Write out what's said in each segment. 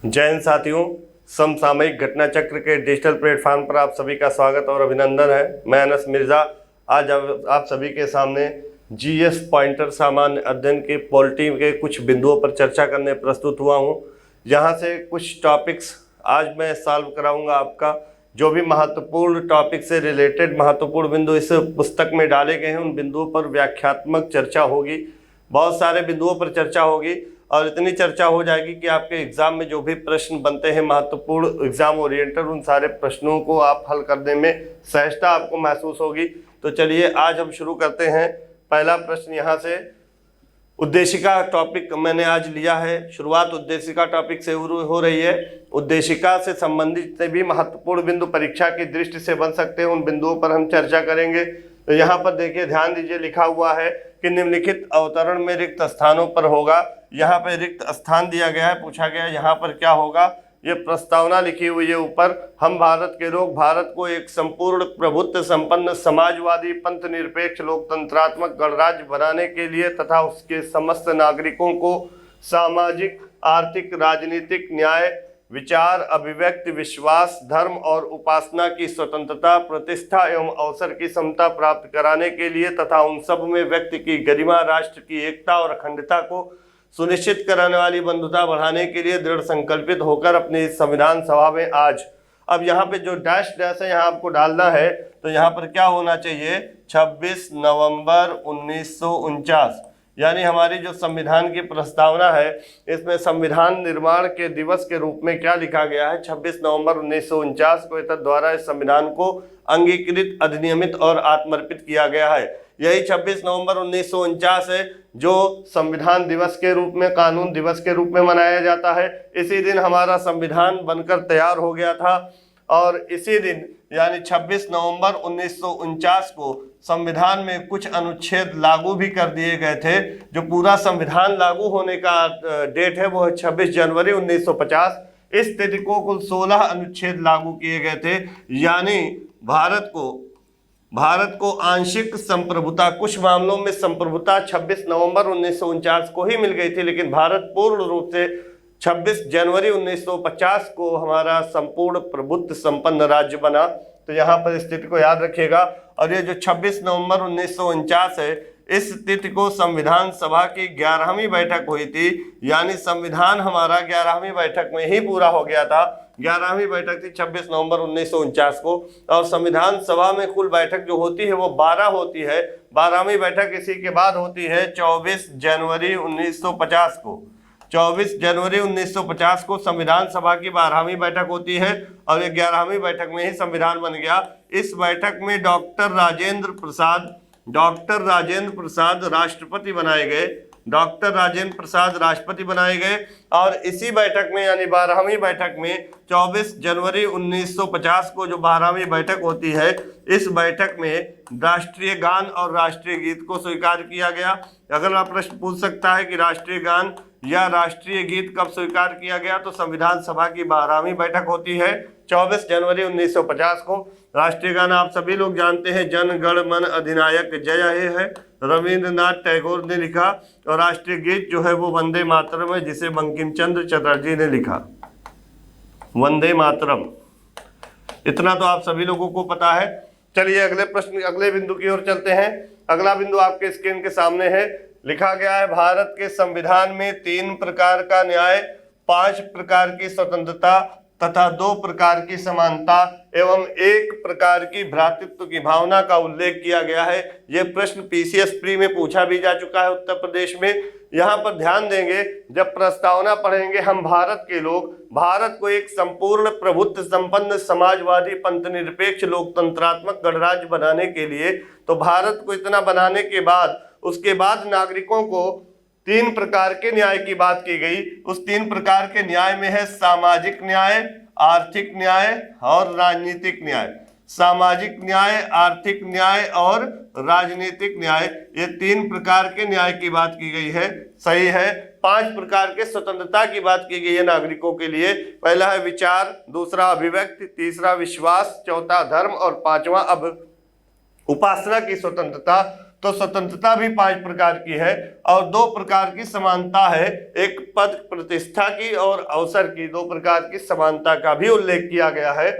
जय हिंद साथियों, समसामयिक घटना चक्र के डिजिटल प्लेटफॉर्म पर आप सभी का स्वागत और अभिनंदन है। मैं अनस मिर्ज़ा आज आप सभी के सामने जीएस पॉइंटर सामान्य अध्ययन के पॉलिटी के कुछ बिंदुओं पर चर्चा करने प्रस्तुत हुआ हूं। यहां से कुछ टॉपिक्स आज मैं सॉल्व कराऊंगा। आपका जो भी महत्वपूर्ण टॉपिक से रिलेटेड महत्वपूर्ण बिंदु इस पुस्तक में डाले गए हैं, उन बिंदुओं पर व्याख्यात्मक चर्चा होगी। बहुत सारे बिंदुओं पर चर्चा होगी और इतनी चर्चा हो जाएगी कि आपके एग्जाम में जो भी प्रश्न बनते हैं महत्वपूर्ण एग्जाम ओरिएंटेड, उन सारे प्रश्नों को आप हल करने में सहजता आपको महसूस होगी। तो चलिए आज हम शुरू करते हैं। पहला प्रश्न यहाँ से, उद्देशिका टॉपिक मैंने आज लिया है। शुरुआत उद्देशिका टॉपिक से हो रही है। उद्देशिका से संबंधित जितने भी महत्वपूर्ण बिंदु परीक्षा की दृष्टि से बन सकते हैं, उन बिंदुओं पर हम चर्चा करेंगे। तो यहाँ पर देखिए, ध्यान दीजिए, लिखा हुआ है कि निम्नलिखित अवतरण में रिक्त स्थानों पर होगा। यहाँ पे रिक्त स्थान दिया गया है, पूछा गया है यहाँ पर क्या होगा। ये प्रस्तावना लिखी हुई है ऊपर। हम भारत के लोग भारत को एक संपूर्ण प्रभुत्व संपन्न समाजवादी पंथ निरपेक्ष लोकतंत्रात्मक गणराज्य बनाने के लिए तथा उसके समस्त नागरिकों को सामाजिक, आर्थिक, राजनीतिक, न्याय, विचार, अभिव्यक्ति, विश्वास, धर्म और उपासना की स्वतंत्रता, प्रतिष्ठा एवं अवसर की समता प्राप्त कराने के लिए तथा उन सब में व्यक्ति की गरिमा, राष्ट्र की एकता और अखंडता को सुनिश्चित कराने वाली बंधुता बढ़ाने के लिए दृढ़ संकल्पित होकर अपनी संविधान सभा में आज। अब यहाँ पे जो डैश डैश है यहाँ आपको डालना है, तो यहाँ पर क्या होना चाहिए, 26 नवंबर 1949, यानी हमारी जो संविधान की प्रस्तावना है, इसमें संविधान निर्माण के दिवस के रूप में क्या लिखा गया है, 26 नवंबर 1949 को इतर द्वारा इस संविधान को अंगीकृत, अधिनियमित और आत्मर्पित किया गया है। यही 26 नवंबर 1949 है जो संविधान दिवस के रूप में, कानून दिवस के रूप में मनाया जाता है। इसी दिन हमारा संविधान बनकर तैयार हो गया था और इसी दिन यानी 26 नवंबर 1949 को संविधान में कुछ अनुच्छेद लागू भी कर दिए गए थे। जो पूरा संविधान लागू होने का डेट है वो है 26 जनवरी 1950। इस तिथि को कुल 16 अनुच्छेद लागू किए गए थे, यानी भारत को आंशिक संप्रभुता, कुछ मामलों में संप्रभुता 26 नवंबर 1949 को ही मिल गई थी, लेकिन भारत पूर्ण रूप से 26 जनवरी 1950 को हमारा संपूर्ण प्रभुत्व संपन्न राज्य बना। तो यहाँ पर इस तिथि को याद रखिएगा। और ये जो 26 नवंबर 1949 है, इस तिथि को संविधान सभा की 11वीं बैठक हुई थी, यानी संविधान हमारा 11वीं बैठक में ही पूरा हो गया था। 11वीं बैठक थी 26 नवंबर 1949 को। और संविधान सभा में कुल बैठक जो होती है वो 12 होती है। 12वीं बैठक इसी के बाद होती है 24 जनवरी 1950 को। 24 जनवरी 1950 को संविधान सभा की 12वीं बैठक होती है और ये 11वीं बैठक में ही संविधान बन गया। इस बैठक में डॉक्टर राजेंद्र प्रसाद राष्ट्रपति बनाए गए। डॉक्टर राजेंद्र प्रसाद राष्ट्रपति बनाए गए और इसी बैठक में यानी 12वीं बैठक में 24 जनवरी 1950 को जो 12वीं बैठक होती है, इस बैठक में राष्ट्रीय गान और राष्ट्रीय गीत को स्वीकार किया गया। अगला प्रश्न पूछ सकता है कि राष्ट्रीय गान या राष्ट्रीय गीत कब स्वीकार किया गया, तो संविधान सभा की 12वीं बैठक होती है 24 जनवरी 1950 को। राष्ट्रीय गान आप सभी लोग जानते हैं, जन गण मन अधिनायक जय हे है, रविंद्रनाथ टैगोर ने लिखा। और राष्ट्रीय गीत जो है वो वंदे मातरम है, जिसे बंकिम चंद्र चटर्जी ने लिखा। वंदे मातरम, इतना तो आप सभी लोगों को पता है। चलिए अगले प्रश्न, अगले बिंदु की ओर चलते हैं। अगला बिंदु आपके स्क्रीन के सामने है। लिखा गया है, भारत के संविधान में 3 प्रकार का न्याय, 5 प्रकार की स्वतंत्रता तथा 2 प्रकार की समानता एवं 1 प्रकार की भ्रातृत्व की भावना का उल्लेख किया गया है। यह प्रश्न पीसीएस प्री में पूछा भी जा चुका है उत्तर प्रदेश में। यहाँ पर ध्यान देंगे, जब प्रस्तावना पढ़ेंगे, हम भारत के लोग भारत को एक संपूर्ण प्रभुत्व संपन्न समाजवादी पंथ निरपेक्ष लोकतंत्रात्मक गणराज्य बनाने के लिए, तो भारत को इतना बनाने के बाद उसके बाद नागरिकों को 3 प्रकार के न्याय की बात की गई। उस 3 प्रकार के न्याय में है सामाजिक न्याय, आर्थिक न्याय और राजनीतिक न्याय। सामाजिक न्याय, आर्थिक न्याय और राजनीतिक न्याय, ये 3 प्रकार के न्याय की बात की गई है। सही है। 5 प्रकार के स्वतंत्रता की बात की गई है नागरिकों के लिए। पहला है विचार, दूसरा अभिव्यक्ति, तीसरा विश्वास, चौथा धर्म और 5वां उपासना की स्वतंत्रता। तो स्वतंत्रता भी 5 प्रकार की है और 2 प्रकार की समानता है, एक पद प्रतिष्ठा की और अवसर की, 2 प्रकार की समानता का भी उल्लेख किया गया है।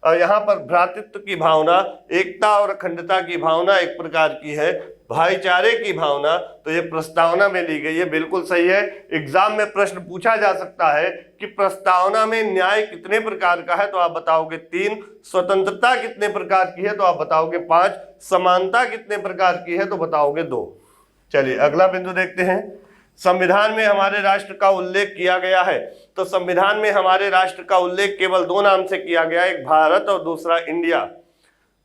और यहाँ पर भ्रातृत्व की भावना, एकता और अखंडता की भावना एक प्रकार की है, भाईचारे की भावना, तो ये प्रस्तावना में ली गई है, बिल्कुल सही है। एग्जाम में प्रश्न पूछा जा सकता है कि प्रस्तावना में न्याय कितने प्रकार का है, तो आप बताओगे 3, स्वतंत्रता कितने प्रकार की है तो आप बताओगे 5, समानता कितने प्रकार की है तो बताओगे 2। चलिए अगला बिंदु देखते हैं। संविधान में हमारे राष्ट्र का उल्लेख किया गया है, तो संविधान में हमारे राष्ट्र का उल्लेख केवल 2 नाम से किया गया, एक भारत और दूसरा इंडिया।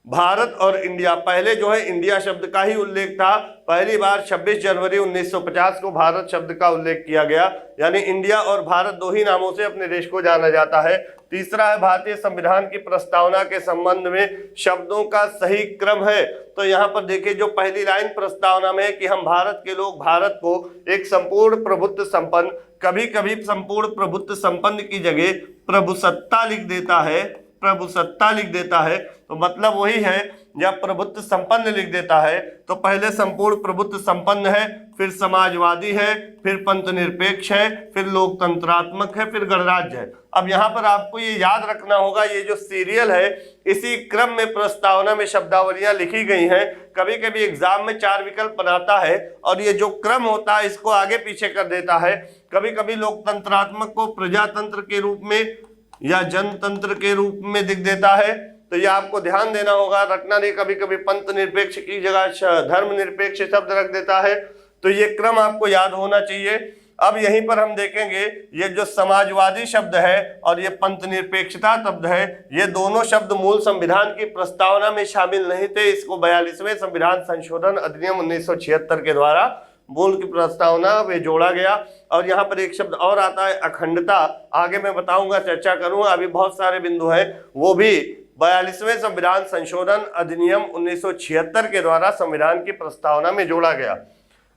भारत और इंडिया, पहले जो है इंडिया शब्द का ही उल्लेख था, पहली बार 26 जनवरी 1950 को भारत शब्द का उल्लेख किया गया, यानी इंडिया और भारत 2 ही नामों से अपने देश को जाना जाता है। तीसरा है भारतीय संविधान की प्रस्तावना के संबंध में शब्दों का सही क्रम है, तो यहाँ पर देखिए जो पहली लाइन प्रस्तावना में है कि हम भारत के लोग भारत को एक संपूर्ण प्रभुत्व संपन्न, कभी कभी संपूर्ण प्रभुत्व संपन्न की जगह प्रभुसत्ता लिख देता है, प्रभुसत्ता लिख देता है, तो मतलब वही है, जब प्रभुत्व संपन्न लिख देता है तो पहले संपूर्ण प्रभुत्व संपन्न है, फिर समाजवादी है, फिर पंथ निरपेक्ष है, फिर लोकतंत्रात्मक है, फिर गणराज्य है। अब यहाँ पर आपको ये याद रखना होगा, ये जो सीरियल है इसी क्रम में प्रस्तावना में शब्दावलियां लिखी गई हैं। कभी कभी एग्जाम में 4 विकल्प बनाता है और ये जो क्रम होता है इसको आगे पीछे कर देता है। कभी कभी लोकतंत्रात्मक को प्रजातंत्र के रूप में या जनतंत्र के रूप में दिख देता है, तो ये आपको ध्यान देना होगा, रखना नहीं। कभी कभी पंथ निरपेक्ष की जगह धर्म निरपेक्ष शब्द रख देता है, तो ये क्रम आपको याद होना चाहिए। अब यहीं पर हम देखेंगे ये जो समाजवादी शब्द है और ये पंथ निरपेक्षता शब्द है, ये दोनों शब्द मूल संविधान की प्रस्तावना में शामिल नहीं थे। इसको 42वें संविधान संशोधन अधिनियम 1976 के द्वारा मूल की प्रस्तावना में जोड़ा गया। और यहाँ पर एक शब्द और आता है अखंडता, आगे मैं बताऊंगा, चर्चा करूंगा, अभी बहुत सारे बिंदु हैं, वो भी 42वें संविधान संशोधन अधिनियम 1976 के द्वारा संविधान की प्रस्तावना में जोड़ा गया।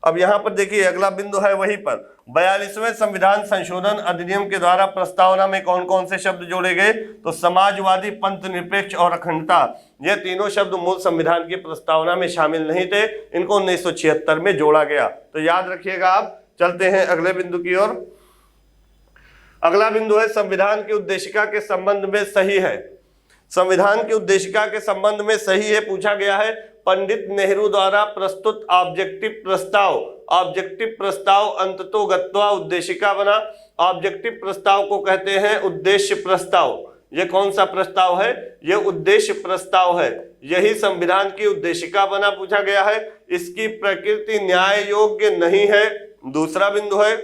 अब यहाँ पर देखिए अगला बिंदु है वहीं पर 42वें संविधान संशोधन अधिनियम के द्वारा प्रस्तावना में कौन कौन से शब्द जोड़े गए, तो समाजवादी, पंथ निरपेक्ष और अखंडता, ये तीनों शब्द मूल संविधान की प्रस्तावना में शामिल नहीं थे, इनको 1976 में जोड़ा गया, तो याद रखिएगा आप। चलते हैं अगले बिंदु की ओर। अगला बिंदु है संविधान की उद्देशिका के संबंध में सही है। संविधान की उद्देशिका के संबंध में सही है पूछा गया है। पंडित नेहरू द्वारा प्रस्तुत ऑब्जेक्टिव प्रस्ताव, ऑब्जेक्टिव प्रस्ताव अंततोगत्वा उद्देशिका बना। ऑब्जेक्टिव प्रस्ताव को कहते हैं उद्देश्य प्रस्ताव। ये कौन सा प्रस्ताव है, ये उद्देश्य प्रस्ताव है, यही संविधान की उद्देशिका बना पूछा गया है। इसकी प्रकृति न्याय योग्य नहीं है, दूसरा बिंदु है।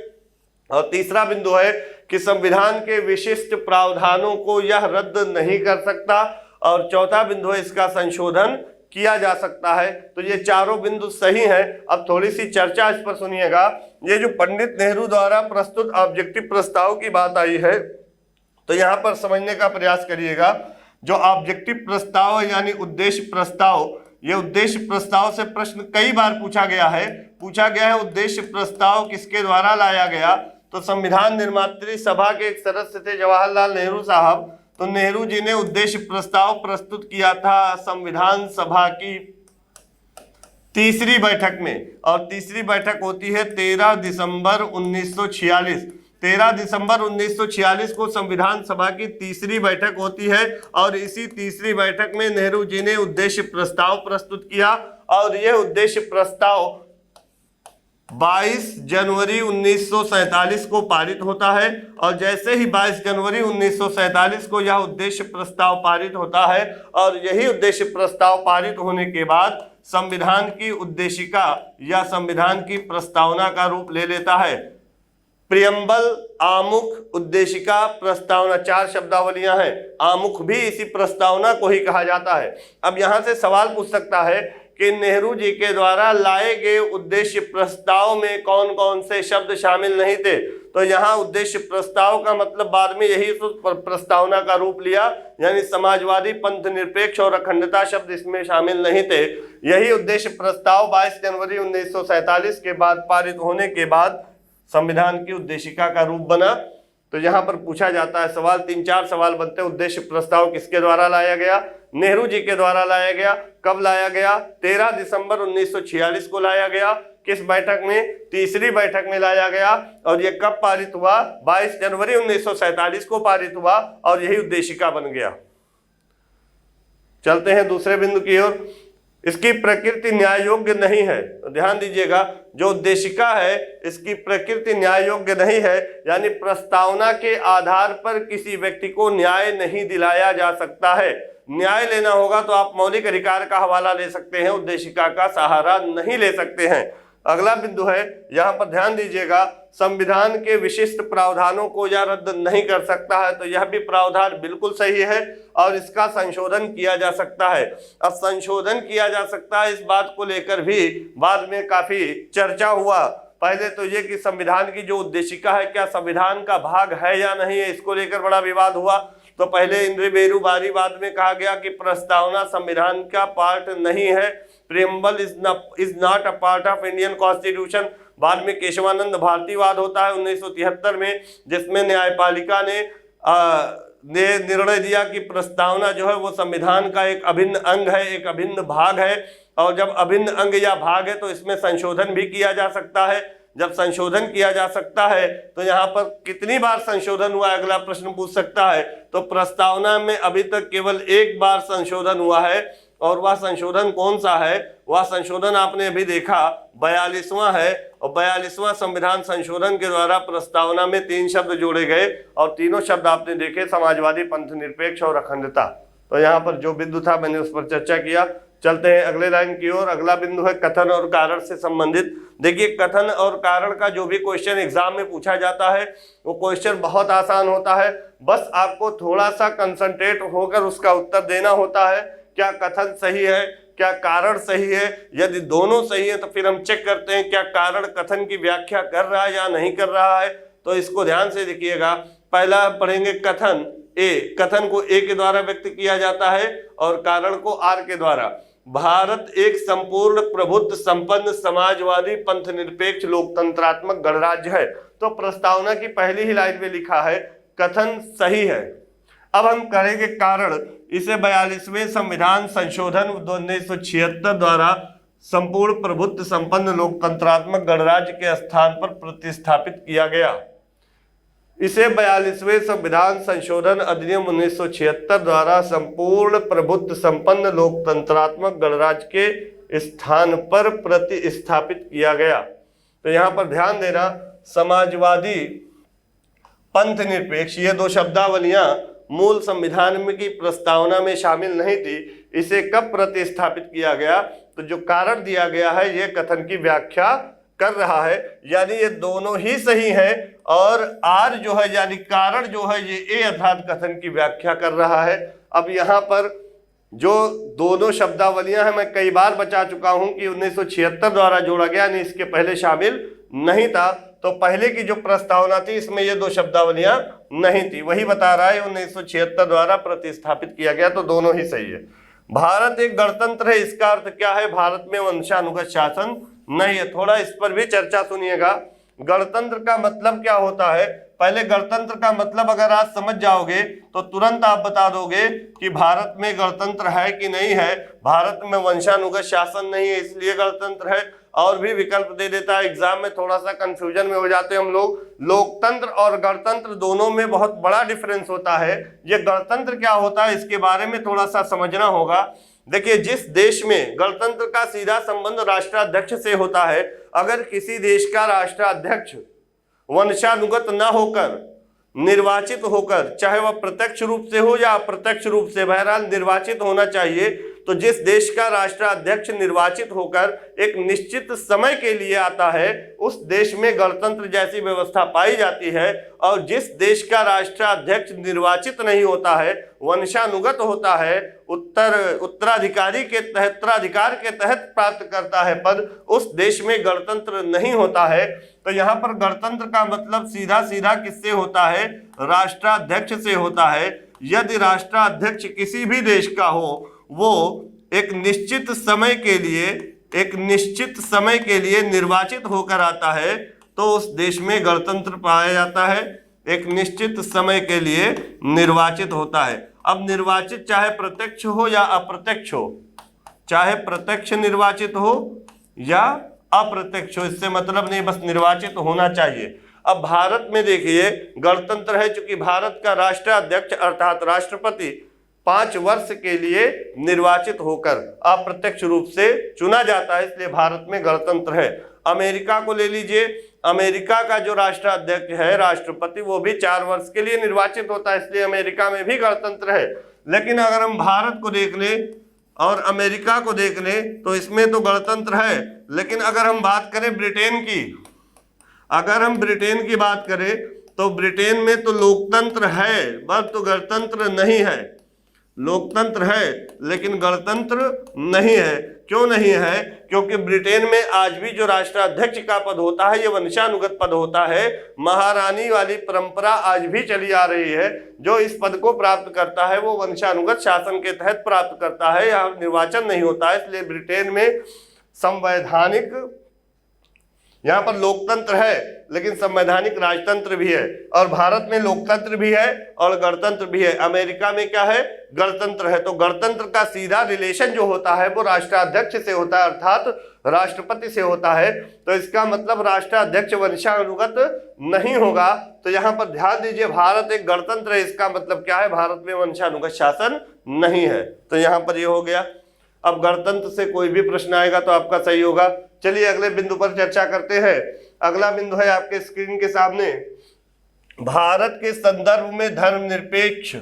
और तीसरा बिंदु है कि संविधान के विशिष्ट प्रावधानों को यह रद्द नहीं कर सकता। और चौथा बिंदु है इसका संशोधन किया जा सकता है। तो ये चारों बिंदु सही हैं। अब थोड़ी सी चर्चा इस पर सुनिएगा। ये जो पंडित नेहरू द्वारा प्रस्तुत ऑब्जेक्टिव प्रस्ताव की बात आई है, तो यहाँ पर समझने का प्रयास करिएगा। जो ऑब्जेक्टिव प्रस्ताव है यानी उद्देश्य प्रस्ताव, ये उद्देश्य प्रस्ताव से प्रश्न कई बार पूछा गया है। उद्देश्य प्रस्ताव किसके द्वारा लाया गया, तो संविधान निर्मात्री सभा के एक सदस्य थे जवाहरलाल नेहरू साहब। तो नेहरू जी ने उद्देश्य प्रस्ताव प्रस्तुत किया था संविधान सभा की तीसरी बैठक में, और तीसरी बैठक होती है 13 दिसंबर 1946। 13 दिसंबर 1946 को संविधान सभा की तीसरी बैठक होती है, और इसी तीसरी बैठक में नेहरू जी ने उद्देश्य प्रस्ताव प्रस्तुत किया। और यह उद्देश्य प्रस्ताव 22 जनवरी 1947 को पारित होता है। और जैसे ही 22 जनवरी 1947 को यह उद्देश्य प्रस्ताव पारित होता है, और यही उद्देश्य प्रस्ताव पारित होने के बाद संविधान की उद्देशिका या संविधान की प्रस्तावना का रूप ले लेता है। प्रियम्बल, आमुख, उद्देशिका, प्रस्तावना, 4 शब्दावलियां हैं। आमुख भी इसी प्रस्तावना को ही कहा जाता है। अब यहां से सवाल पूछ सकता है कि नेहरू जी के द्वारा लाए गए उद्देश्य प्रस्ताव में कौन कौन से शब्द शामिल नहीं थे। तो यहाँ उद्देश्य प्रस्ताव का मतलब बाद में यही प्रस्तावना का रूप लिया, यानी समाजवादी, पंथ निरपेक्ष और अखंडता शब्द इसमें शामिल नहीं थे। यही उद्देश्य प्रस्ताव 22 जनवरी 1947 के बाद पारित होने के बाद संविधान की उद्देशिका का रूप बना। तो तो यहाँ पर पूछा जाता है सवाल, 3-4 सवाल बनते हैं। उद्देश्य प्रस्ताव किसके द्वारा लाया गया? नेहरू जी के द्वारा लाया गया। कब लाया गया? 13 दिसंबर 1946 को लाया गया। किस बैठक में? तीसरी बैठक में लाया गया। और ये कब पारित हुआ? 22 जनवरी 1947 को पारित हुआ और यही उद्देशिका बन गया। चलते हैं दूसरे बिंदु की ओर। इसकी प्रकृति न्याय योग्य नहीं है। तो ध्यान दीजिएगा, जो उद्देशिका है इसकी प्रकृति न्याय योग्य नहीं है, यानी प्रस्तावना के आधार पर किसी व्यक्ति को न्याय नहीं दिलाया जा सकता है। न्याय लेना होगा तो आप मौलिक अधिकार का हवाला ले सकते हैं, उद्देशिका का सहारा नहीं ले सकते हैं। अगला बिंदु है, यहाँ पर ध्यान दीजिएगा, संविधान के विशिष्ट प्रावधानों को यह रद्द नहीं कर सकता है। तो यह भी प्रावधान बिल्कुल सही है और इसका संशोधन किया जा सकता है। अब संशोधन किया जा सकता है, इस बात को लेकर भी बाद में काफी चर्चा हुआ। पहले तो ये कि संविधान की जो उद्देशिका है क्या संविधान का भाग है या नहीं है, इसको लेकर बड़ा विवाद हुआ। तो पहले इंद्र बेरूबारी बाद में कहा गया कि प्रस्तावना संविधान का पार्ट नहीं है, preamble is not a part of Indian constitution. बाद में केशवानंद भारतीवाद होता है 1973 में, जिसमें न्यायपालिका ने निर्णय दिया कि प्रस्तावना जो है वो संविधान का एक अभिन्न अंग है, एक अभिन्न भाग है। और जब अभिन्न अंग या भाग है तो इसमें संशोधन भी किया जा सकता है। जब संशोधन किया जा सकता है तो यहाँ पर कितनी बार संशोधन हुआ, अगला प्रश्न पूछ सकता है। तो प्रस्तावना में अभी तक केवल एक बार संशोधन हुआ है और वह संशोधन कौन सा है? वह संशोधन आपने अभी देखा 42वां है और 42वां संविधान संशोधन के द्वारा प्रस्तावना में 3 शब्द जोड़े गए और तीनों शब्द आपने देखे, समाजवादी, पंथ निरपेक्ष और अखंडता। तो यहाँ पर जो बिंदु था मैंने उस पर चर्चा किया। चलते हैं अगले लाइन की ओर। अगला बिंदु है कथन और कारण से संबंधित। देखिए, कथन और कारण का जो भी क्वेश्चन एग्जाम में पूछा जाता है वो क्वेश्चन बहुत आसान होता है। बस आपको थोड़ा सा कंसंट्रेट होकर उसका उत्तर देना होता है। क्या कथन सही है, क्या कारण सही है? यदि दोनों सही है तो फिर हम चेक करते हैं क्या कारण कथन की व्याख्या कर रहा है या नहीं कर रहा है। तो इसको ध्यान से देखिएगा। पहला पढ़ेंगे कथन। ए, कथन को ए के द्वारा व्यक्त किया जाता है और कारण को आर के द्वारा। भारत एक संपूर्ण प्रभुत्व संपन्न समाजवादी पंथ निरपेक्ष लोकतंत्रात्मक गणराज्य है। तो प्रस्तावना की पहली ही लाइन में लिखा है कथन सही है। अब हम करेंगे कारण। इसे 42वें संविधान संशोधन 1976 द्वारा संपूर्ण प्रभुत्व संपन्न लोकतंत्रात्मक गणराज्य के स्थान पर प्रतिस्थापित किया गया। इसे 42वें संविधान संशोधन अधिनियम 1976 द्वारा संपूर्ण प्रभुत्व संपन्न लोकतंत्रात्मक गणराज्य के स्थान पर प्रतिस्थापित किया गया। तो यहाँ पर ध्यान देना, समाजवादी, पंथ निरपेक्ष, ये 2 शब्दावलियां मूल संविधान में की प्रस्तावना में शामिल नहीं थी। इसे कब प्रतिस्थापित किया गया? तो जो कारण दिया गया है ये कथन की व्याख्या कर रहा है, यानी ये दोनों ही सही है। और आर जो है यानी कारण जो है ये ए अर्थात कथन की व्याख्या कर रहा है। अब यहाँ पर जो दोनों शब्दावलियां हैं मैं कई बार बता चुका हूं कि 1976 द्वारा जोड़ा गया, यानी इसके पहले शामिल नहीं था। तो पहले की जो प्रस्तावना थी इसमें ये 2 शब्दावलियां नहीं थी, वही बता रहा है 1976 द्वारा प्रतिस्थापित किया गया। तो दोनों ही सही है। भारत एक गणतंत्र है, इसका अर्थ क्या है? भारत में वंशानुगत शासन नहीं है। थोड़ा इस पर भी चर्चा सुनिएगा। गणतंत्र का मतलब क्या होता है? पहले गणतंत्र का मतलब अगर आज समझ जाओगे तो तुरंत आप बता दोगे कि भारत में गणतंत्र है कि नहीं है। भारत में वंशानुगत शासन नहीं है इसलिए गणतंत्र है। और भी विकल्प दे देता है, एग्जाम में थोड़ा सा कंफ्यूजन में हो जाते हैं हम लोग। लोकतंत्र और गणतंत्र दोनों में बहुत बड़ा डिफरेंस होता है। ये गणतंत्र क्या होता है इसके बारे में थोड़ा सा समझना होगा। देखिए, जिस देश में गणतंत्र का सीधा संबंध राष्ट्राध्यक्ष से होता है, अगर किसी देश का राष्ट्राध्यक्ष वंशानुगत न होकर निर्वाचित होकर, चाहे वह प्रत्यक्ष रूप से हो या अप्रत्यक्ष रूप से, बहरहाल निर्वाचित होना चाहिए, तो जिस देश का राष्ट्राध्यक्ष निर्वाचित होकर एक निश्चित समय के लिए आता है उस देश में गणतंत्र जैसी व्यवस्था पाई जाती है। और जिस देश का राष्ट्राध्यक्ष निर्वाचित नहीं होता है, वंशानुगत होता है, उत्तराधिकार के तहत प्राप्त करता है पद, उस देश में गणतंत्र नहीं होता है। तो यहाँ पर गणतंत्र का मतलब सीधा सीधा किससे होता है? राष्ट्राध्यक्ष से होता है। यदि राष्ट्राध्यक्ष किसी भी देश का हो, वो एक निश्चित समय के लिए निर्वाचित होकर आता है, तो उस देश में गणतंत्र पाया जाता है। एक निश्चित समय के लिए निर्वाचित होता है। अब निर्वाचित चाहे प्रत्यक्ष हो या अप्रत्यक्ष हो, चाहे प्रत्यक्ष निर्वाचित हो या अप्रत्यक्ष हो, इससे मतलब नहीं, बस निर्वाचित होना चाहिए। अब भारत में देखिए गणतंत्र है, चूंकि भारत का राष्ट्राध्यक्ष अर्थात राष्ट्रपति 5 वर्ष के लिए निर्वाचित होकर अप्रत्यक्ष रूप से चुना जाता है, इसलिए भारत में गणतंत्र है। अमेरिका को ले लीजिए, अमेरिका का जो राष्ट्राध्यक्ष है राष्ट्रपति, वो भी 4 वर्ष के लिए निर्वाचित होता है, इसलिए अमेरिका में भी गणतंत्र है। लेकिन अगर हम भारत को देख लें और अमेरिका को देख लें तो इसमें तो गणतंत्र है, लेकिन अगर हम बात करें ब्रिटेन की, अगर हम ब्रिटेन की बात करें तो ब्रिटेन में तो लोकतंत्र है, बस तो गणतंत्र नहीं है। लोकतंत्र है लेकिन गणतंत्र नहीं है। क्यों नहीं है? क्योंकि ब्रिटेन में आज भी जो राष्ट्राध्यक्ष का पद होता है ये वंशानुगत पद होता है। महारानी वाली परंपरा आज भी चली आ रही है। जो इस पद को प्राप्त करता है वो वंशानुगत शासन के तहत प्राप्त करता है, यहाँ निर्वाचन नहीं होता है। इसलिए ब्रिटेन में संवैधानिक, यहाँ पर लोकतंत्र है लेकिन संवैधानिक राजतंत्र भी है, और भारत में लोकतंत्र भी है और गणतंत्र भी है। अमेरिका में क्या है? गणतंत्र है। तो गणतंत्र का सीधा रिलेशन जो होता है वो राष्ट्राध्यक्ष से होता है, अर्थात राष्ट्रपति से होता है। तो इसका मतलब राष्ट्राध्यक्ष वंशानुगत नहीं होगा। तो यहाँ पर ध्यान दीजिए, भारत एक गणतंत्र है, इसका मतलब क्या है? भारत में वंशानुगत शासन नहीं है। तो यहाँ पर ये हो गया। अब गणतंत्र से कोई भी प्रश्न आएगा तो आपका सही होगा। चलिए अगले बिंदु पर चर्चा करते हैं। अगला बिंदु है आपके स्क्रीन के सामने, भारत के संदर्भ में धर्मनिरपेक्ष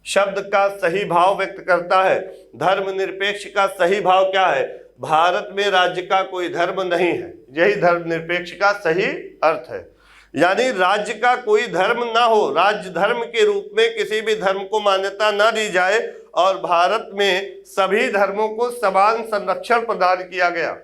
शब्द का सही भाव व्यक्त करता है। धर्मनिरपेक्ष का सही भाव क्या है? भारत में राज्य का कोई धर्म नहीं है, यही धर्मनिरपेक्ष का सही अर्थ है। यानी राज्य का कोई धर्म ना हो, राज्य धर्म के रूप में किसी भी धर्म को मान्यता ना दी जाए, और भारत में सभी धर्मों को समान संरक्षण प्रदान किया गया,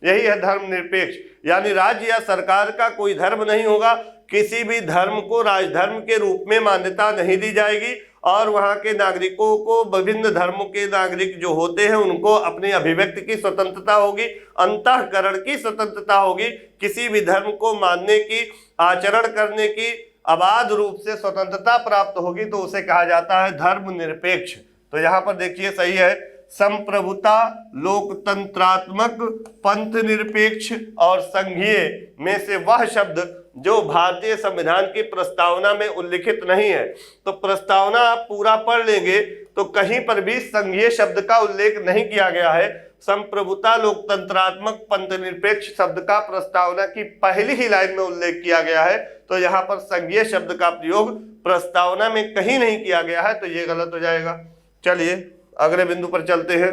यही है धर्मनिरपेक्ष। यानी राज्य या सरकार का कोई धर्म नहीं होगा, किसी भी धर्म को राजधर्म के रूप में मान्यता नहीं दी जाएगी, और वहाँ के नागरिकों को, विभिन्न धर्मों के नागरिक जो होते हैं उनको अपनी अभिव्यक्ति की स्वतंत्रता होगी, अंतःकरण की स्वतंत्रता होगी, किसी भी धर्म को मानने की, आचरण करने की अबाध रूप से स्वतंत्रता प्राप्त होगी, तो उसे कहा जाता है धर्मनिरपेक्ष। तो यहाँ पर देखिए सही है, संप्रभुता, लोकतंत्रात्मक, पंथ निरपेक्ष और संघीय में से वह शब्द जो भारतीय संविधान की प्रस्तावना में उल्लिखित नहीं है। तो प्रस्तावना आप पूरा पढ़ लेंगे तो कहीं पर भी संघीय शब्द का उल्लेख नहीं किया गया है। संप्रभुता, लोकतंत्रात्मक, पंथ निरपेक्ष शब्द का प्रस्तावना की पहली ही लाइन में उल्लेख किया गया है। तो यहाँ पर संघीय शब्द का प्रयोग प्रस्तावना में कहीं नहीं किया गया है, तो ये गलत हो जाएगा। चलिए अगले बिंदु पर चलते हैं।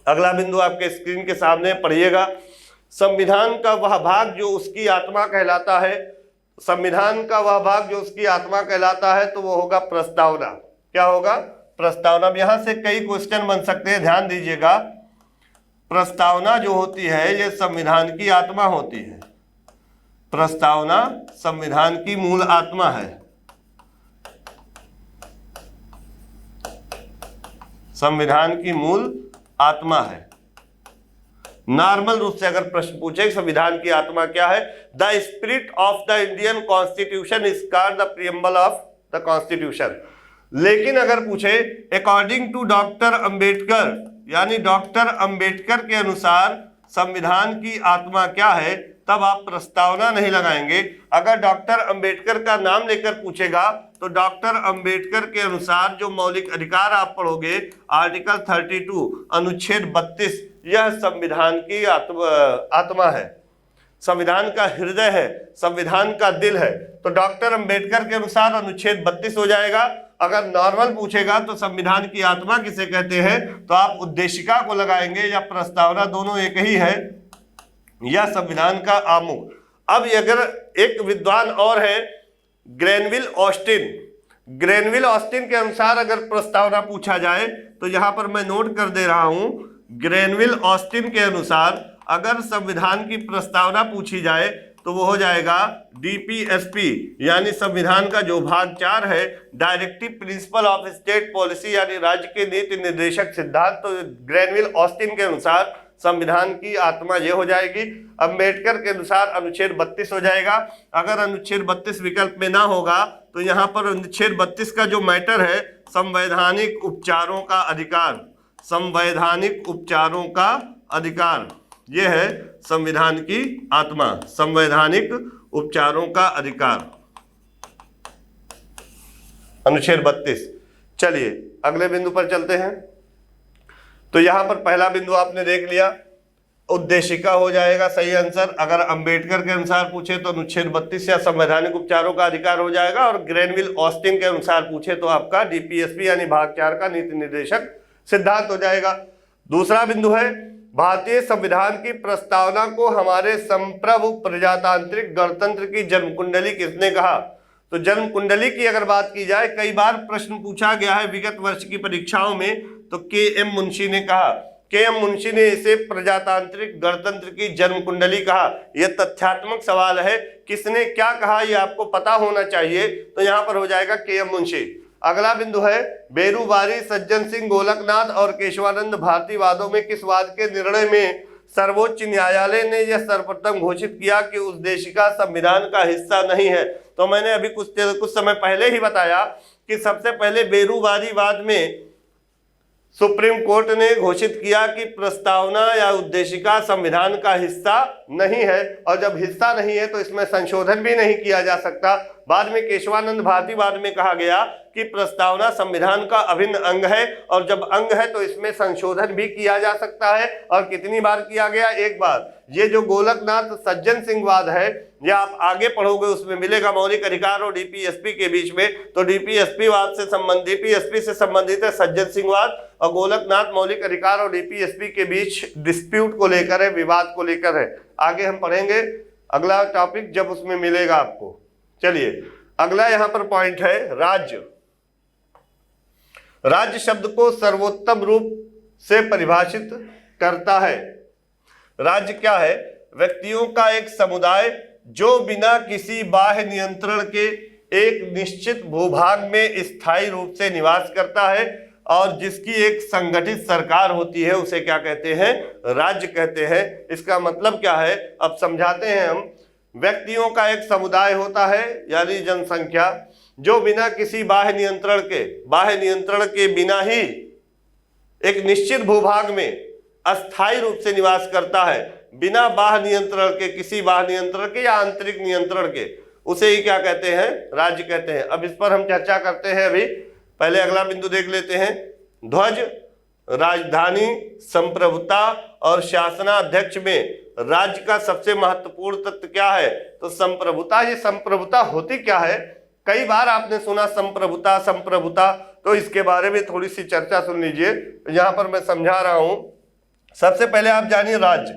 अगला बिंदु आपके स्क्रीन के सामने पढ़िएगा। संविधान का वह भाग जो उसकी आत्मा कहलाता है, संविधान का वह भाग जो उसकी आत्मा कहलाता है, तो वो होगा प्रस्तावना। क्या होगा? प्रस्तावना। अब यहां से कई क्वेश्चन बन सकते हैं, ध्यान दीजिएगा। प्रस्तावना जो होती है ये संविधान की आत्मा होती है। प्रस्तावना संविधान की मूल आत्मा है। संविधान की मूल आत्मा है। नॉर्मल रूप से अगर प्रश्न पूछे संविधान की आत्मा क्या है, the spirit of the Indian constitution is called the preamble of the constitution. लेकिन अगर पूछे अकॉर्डिंग टू डॉक्टर अंबेडकर, यानी डॉक्टर अंबेडकर के अनुसार संविधान की आत्मा क्या है, तब आप प्रस्तावना नहीं लगाएंगे। अगर डॉक्टर अंबेडकर का नाम लेकर पूछेगा तो डॉक्टर अंबेडकर के अनुसार जो मौलिक अधिकार आप पढ़ोगे, आर्टिकल 32 अनुच्छेद 32, यह संविधान की आत्मा है, संविधान का हृदय है, संविधान का दिल है। तो डॉक्टर अंबेडकर के अनुसार अनुच्छेद 32 हो जाएगा। अगर नॉर्मल पूछेगा तो संविधान की आत्मा किसे कहते हैं, तो आप उद्देशिका को लगाएंगे, या प्रस्तावना, दोनों एक ही है, या संविधान का आमुख। अब अगर एक विद्वान और है ग्रेनविल ऑस्टिन, ग्रेनविल ऑस्टिन के अनुसार अगर प्रस्तावना पूछा जाए तो यहां पर मैं नोट कर दे रहा हूं, ग्रेनविल ऑस्टिन के अनुसार अगर संविधान की प्रस्तावना पूछी जाए तो वो हो जाएगा डीपीएसपी, यानी संविधान का जो भाग 4 है, directive principle of state policy, यानी राज्य के नीति निर्देशक सिद्धांत। तो ग्रेनविल ऑस्टिन के अनुसार संविधान की आत्मा ये हो जाएगी। अंबेडकर के अनुसार अनुच्छेद 32 हो जाएगा। अगर अनुच्छेद 32 विकल्प में ना होगा तो यहाँ पर अनुच्छेद 32 का जो मैटर है, संवैधानिक उपचारों का अधिकार, संवैधानिक उपचारों का अधिकार, यह है संविधान की आत्मा, संवैधानिक उपचारों का अधिकार, अनुच्छेद 32। चलिए अगले बिंदु पर चलते हैं। तो यहां पर पहला बिंदु आपने देख लिया, उद्देशिका हो जाएगा सही आंसर। अगर अंबेडकर के अनुसार पूछे तो अनुच्छेद 32 या संवैधानिक उपचारों का अधिकार हो जाएगा, और ग्रेनविल ऑस्टिन के अनुसार पूछे तो आपका डीपीएसपी यानी भाग 4 का नीति निर्देशक सिद्धांत हो जाएगा। दूसरा बिंदु है, भारतीय संविधान की प्रस्तावना को हमारे संप्रभु प्रजातांत्रिक गणतंत्र की जन्म कुंडली किसने कहा? तो जन्म कुंडली की अगर बात की जाए, कई बार प्रश्न पूछा गया है विगत वर्ष की परीक्षाओं में, तो के.एम. मुंशी ने कहा, के.एम. मुंशी ने इसे प्रजातांत्रिक गणतंत्र की जन्म कुंडली कहा। यह तथ्यात्मक सवाल है, किसने क्या कहा यह आपको पता होना चाहिए, तो यहां पर हो जाएगा के.एम. मुंशी। अगला बिंदु है, बेरूबारी, सज्जन सिंह, गोलकनाथ और केशवानंद भारतीवादों में किस वाद के निर्णय में सर्वोच्च न्यायालय ने यह सर्वप्रथम घोषित किया कि उद्देशिका संविधान का हिस्सा नहीं है? तो मैंने अभी कुछ समय पहले ही बताया कि सबसे पहले बेरूबारीवाद में सुप्रीम कोर्ट ने घोषित किया कि प्रस्तावना या उद्देशिका संविधान का हिस्सा नहीं है, और जब हिस्सा नहीं है तो इसमें संशोधन भी नहीं किया जा सकता। बाद में केशवानंद भारतीवाद में कहा गया कि प्रस्तावना संविधान का अभिन्न अंग है, और जब अंग है तो इसमें संशोधन भी किया जा सकता है। और कितनी बार किया गया? एक बार। ये जो गोलकनाथ सज्जन सिंह वाद है, ये आप आगे पढ़ोगे उसमें मिलेगा मौलिक अधिकार और डीपीएसपी के बीच में। तो डीपीएसपी से संबंधित है सज्जन सिंह वाद, और गोलकनाथ मौलिक अधिकार और डीपीएसपी के बीच डिस्प्यूट को लेकर है, विवाद को लेकर है। आगे हम पढ़ेंगे अगला टॉपिक जब उसमें मिलेगा आपको। चलिए अगला यहां पर पॉइंट है, राज्य। राज्य शब्द को सर्वोत्तम रूप से परिभाषित करता है। राज्य क्या है? व्यक्तियों का एक समुदाय जो बिना किसी बाह्य नियंत्रण के एक निश्चित भूभाग में स्थायी रूप से निवास करता है, और जिसकी एक संगठित सरकार होती है, उसे क्या कहते हैं? राज्य कहते हैं। इसका मतलब क्या है अब समझाते हैं हम। व्यक्तियों का एक समुदाय होता है यानी जनसंख्या, जो बिना किसी बाह्य नियंत्रण के बिना ही एक निश्चित भूभाग में अस्थायी रूप से निवास करता है, बिना बाह्य नियंत्रण के, किसी बाह्य नियंत्रण के या आंतरिक नियंत्रण के, उसे ही क्या कहते हैं? राज्य कहते हैं। अब इस पर हम चर्चा करते हैं। अभी पहले अगला बिंदु देख लेते हैं। ध्वज, राजधानी, संप्रभुता और शासनाध्यक्ष में राज्य का सबसे महत्वपूर्ण तत्व क्या है? तो संप्रभुता। ये संप्रभुता होती क्या है? कई बार आपने सुना संप्रभुता, तो इसके बारे में थोड़ी सी चर्चा सुन लीजिए। यहां पर मैं समझा रहा हूं। सबसे पहले आप जानिए राज्य।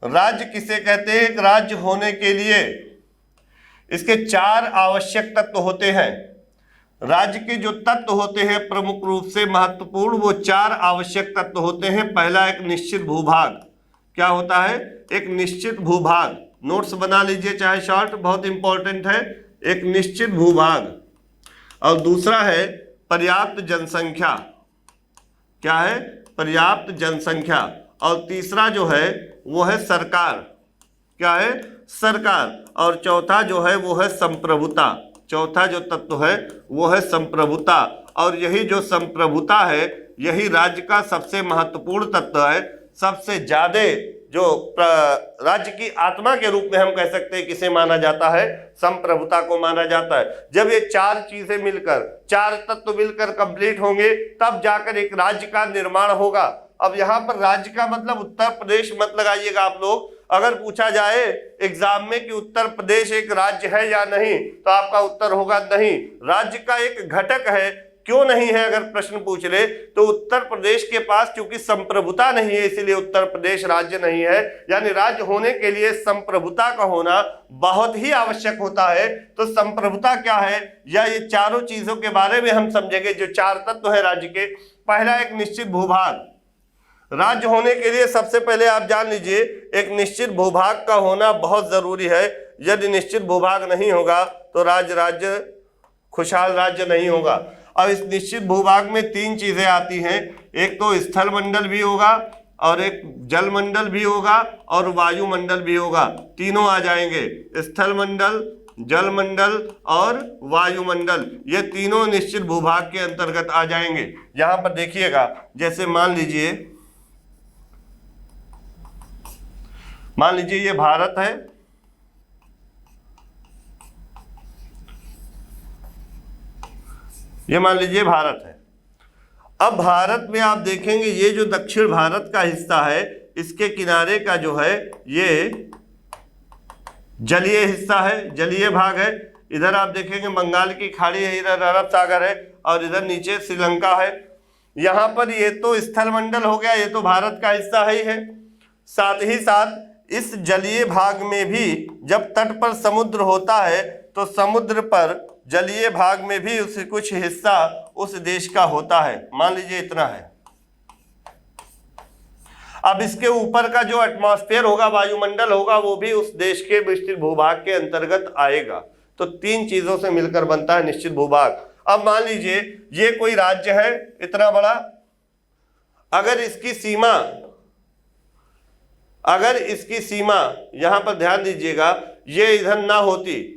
राज्य किसे कहते हैं? एक राज्य होने के लिए इसके 4 आवश्यक तत्व होते हैं। राज्य के जो तत्व होते हैं प्रमुख रूप से महत्वपूर्ण, वो 4 आवश्यक तत्व होते हैं। पहला, एक निश्चित भूभाग। क्या होता है? एक निश्चित भूभाग। नोट्स बना लीजिए चाहे शॉर्ट, बहुत इंपॉर्टेंट है। एक निश्चित भूभाग। और दूसरा है पर्याप्त जनसंख्या। क्या है? पर्याप्त जनसंख्या। और तीसरा जो है वो है सरकार। क्या है? सरकार। और चौथा जो है वो है संप्रभुता। चौथा जो तत्व है वो है संप्रभुता। और यही जो संप्रभुता है, यही राज्य का सबसे महत्वपूर्ण तत्व है। सबसे ज्यादा जो राज्य की आत्मा के रूप में हम कह सकते हैं किसे माना जाता है? संप्रभुता को माना जाता है। जब ये 4 चीजें मिलकर, 4 तत्व मिलकर कंप्लीट होंगे, तब जाकर एक राज्य का निर्माण होगा। अब यहाँ पर राज्य का मतलब उत्तर प्रदेश मत लगाइएगा आप लोग। अगर पूछा जाए एग्जाम में कि उत्तर प्रदेश एक राज्य है या नहीं, तो आपका उत्तर होगा नहीं। राज्य का एक घटक है। क्यों नहीं है अगर प्रश्न पूछ ले तो उत्तर प्रदेश के पास क्योंकि संप्रभुता नहीं है, इसीलिए उत्तर प्रदेश राज्य नहीं है। यानी राज्य होने के लिए संप्रभुता का होना बहुत ही आवश्यक होता है। तो संप्रभुता क्या है, या ये चारों चीजों के बारे में हम समझेंगे। जो 4 तत्व है राज्य के, पहला एक निश्चित भूभाग। राज्य होने के लिए सबसे पहले आप जान लीजिए एक निश्चित भूभाग का होना बहुत जरूरी है। यदि निश्चित भूभाग नहीं होगा तो राज्य खुशहाल राज्य नहीं होगा। अब इस निश्चित भूभाग में 3 चीजें आती हैं। एक तो स्थल मंडल भी होगा, और एक जलमंडल भी होगा और वायुमंडल भी होगा, तीनों आ जाएंगे। स्थल मंडल, जलमंडल और वायुमंडल, ये तीनों निश्चित भूभाग के अंतर्गत आ जाएंगे। यहां पर देखिएगा, जैसे मान लीजिए ये भारत है, ये मान लीजिए भारत है। अब भारत में आप देखेंगे ये जो दक्षिण भारत का हिस्सा है, इसके किनारे का जो है ये जलीय हिस्सा है, जलीय भाग है। इधर आप देखेंगे बंगाल की खाड़ी है, इधर अरब सागर है और इधर नीचे श्रीलंका है। यहाँ पर ये तो स्थल मंडल हो गया, ये तो भारत का हिस्सा ही है। साथ ही साथ इस जलीय भाग में भी जब तट पर समुद्र होता है तो समुद्र पर जलीय भाग में भी उस कुछ हिस्सा उस देश का होता है। मान लीजिए इतना है। अब इसके ऊपर का जो एटमॉस्फेयर होगा, वायुमंडल होगा, वो भी उस देश के विस्तृत भूभाग के अंतर्गत आएगा। तो तीन चीजों से मिलकर बनता है निश्चित भूभाग। अब मान लीजिए ये कोई राज्य है इतना बड़ा, अगर इसकी सीमा यहां पर ध्यान दीजिएगा, ये इधर ना होती,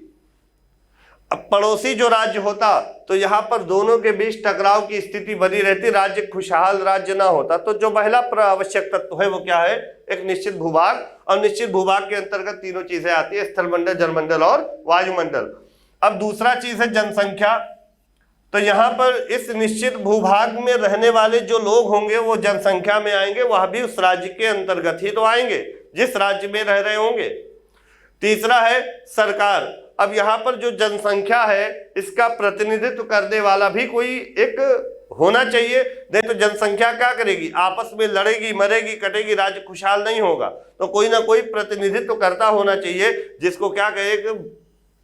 अब पड़ोसी जो राज्य होता तो यहां पर दोनों के बीच टकराव की स्थिति बनी रहती, राज्य खुशहाल राज्य ना होता। तो जो पहला आवश्यक तत्व है वो क्या है? एक निश्चित भूभाग। और निश्चित भूभाग के अंतर्गत तीनों चीजें आती है, स्थलमंडल, जलमंडल और वायुमंडल। अब दूसरा चीज है जनसंख्या। तो यहाँ पर इस निश्चित भूभाग में रहने वाले जो लोग होंगे वो जनसंख्या में आएंगे, वह भी उस राज्य के अंतर्गत ही तो आएंगे जिस राज्य में रह रहे होंगे। तीसरा है सरकार। अब यहाँ पर जो जनसंख्या है इसका प्रतिनिधित्व करने वाला भी कोई एक होना चाहिए, नहीं तो जनसंख्या क्या करेगी? आपस में लड़ेगी, मरेगी, कटेगी, राज्य खुशहाल नहीं होगा। तो कोई ना कोई प्रतिनिधित्व करता होना चाहिए, जिसको क्या कहे?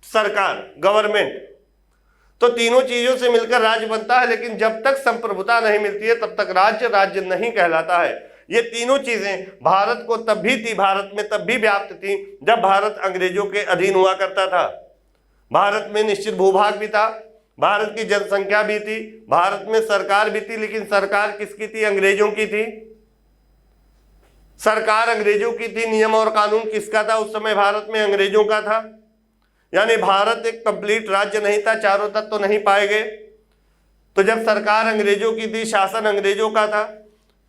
सरकार, गवर्नमेंट। तो तीनों चीजों से मिलकर राज्य बनता है, लेकिन जब तक संप्रभुता नहीं मिलती है तब तक राज्य नहीं कहलाता है। ये तीनों चीजें भारत को तब भी थी, भारत में तब भी व्याप्त थी जब भारत अंग्रेजों के अधीन हुआ करता था। भारत में निश्चित भूभाग भी था, भारत की जनसंख्या भी थी, भारत में सरकार भी थी, लेकिन सरकार किसकी थी? अंग्रेजों की थी। सरकार अंग्रेजों की थी, नियम और कानून किसका था? उस समय भारत में अंग्रेजों का था। यानी भारत एक कंप्लीट राज्य नहीं था, चारों तत्व तो नहीं पाए गए। तो जब सरकार अंग्रेजों की थी, शासन अंग्रेजों का था,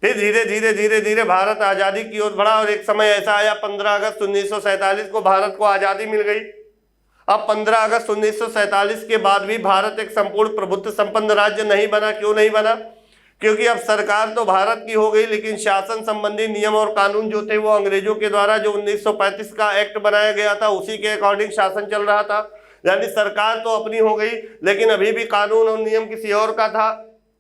फिर धीरे धीरे भारत आजादी की ओर बढ़ा और एक समय ऐसा आया 15 अगस्त 1947 को भारत को आजादी मिल गई। अब 15 अगस्त 1947 के बाद भी भारत एक संपूर्ण प्रभुत्व संपन्न राज्य नहीं बना। क्यों नहीं बना? क्योंकि अब सरकार तो भारत की हो गई, लेकिन शासन संबंधी नियम और कानून जो थे वो अंग्रेजों के द्वारा जो 1935 का एक्ट बनाया गया था उसी के अकॉर्डिंग शासन चल रहा था। यानी सरकार तो अपनी हो गई, लेकिन अभी भी कानून और नियम किसी और का था।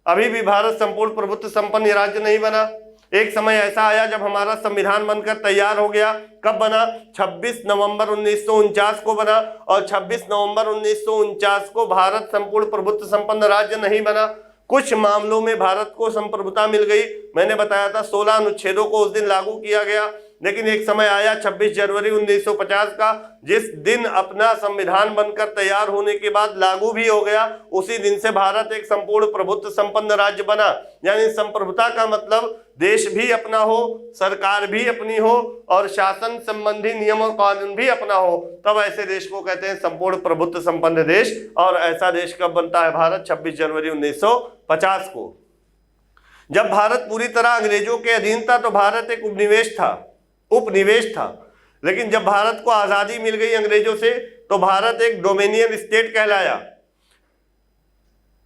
अभी भी भारत संपूर्ण प्रभुत्व संपन्न राज्य नहीं बना। एक समय ऐसा आया जब हमारा संविधान बनकर तैयार हो गया। कब बना? 26 नवंबर 1949 को बना, और 26 नवंबर 1949 को भारत संपूर्ण प्रभुत्व संपन्न राज्य नहीं बना। कुछ मामलों में भारत को संप्रभुता मिल गई। मैंने बताया था 16 अनुच्छेदों को उस दिन लागू किया गया, लेकिन एक समय आया 26 जनवरी 1950 का, जिस दिन अपना संविधान बनकर तैयार होने के बाद लागू भी हो गया। उसी दिन से भारत एक संपूर्ण प्रभुत्व संपन्न राज्य बना। यानी संप्रभुता का मतलब देश भी अपना हो, सरकार भी अपनी हो और शासन संबंधी नियम और कानून भी अपना हो, तब ऐसे देश को कहते हैं संपूर्ण प्रभुत्व संपन्न देश। और ऐसा देश कब बनता है भारत? 26 जनवरी 1950 को। जब भारत पूरी तरह अंग्रेजों के अधीन था तो भारत एक उपनिवेश था। लेकिन जब भारत को आजादी मिल गई अंग्रेजों से तो भारत एक डोमिनियन स्टेट कहलाया।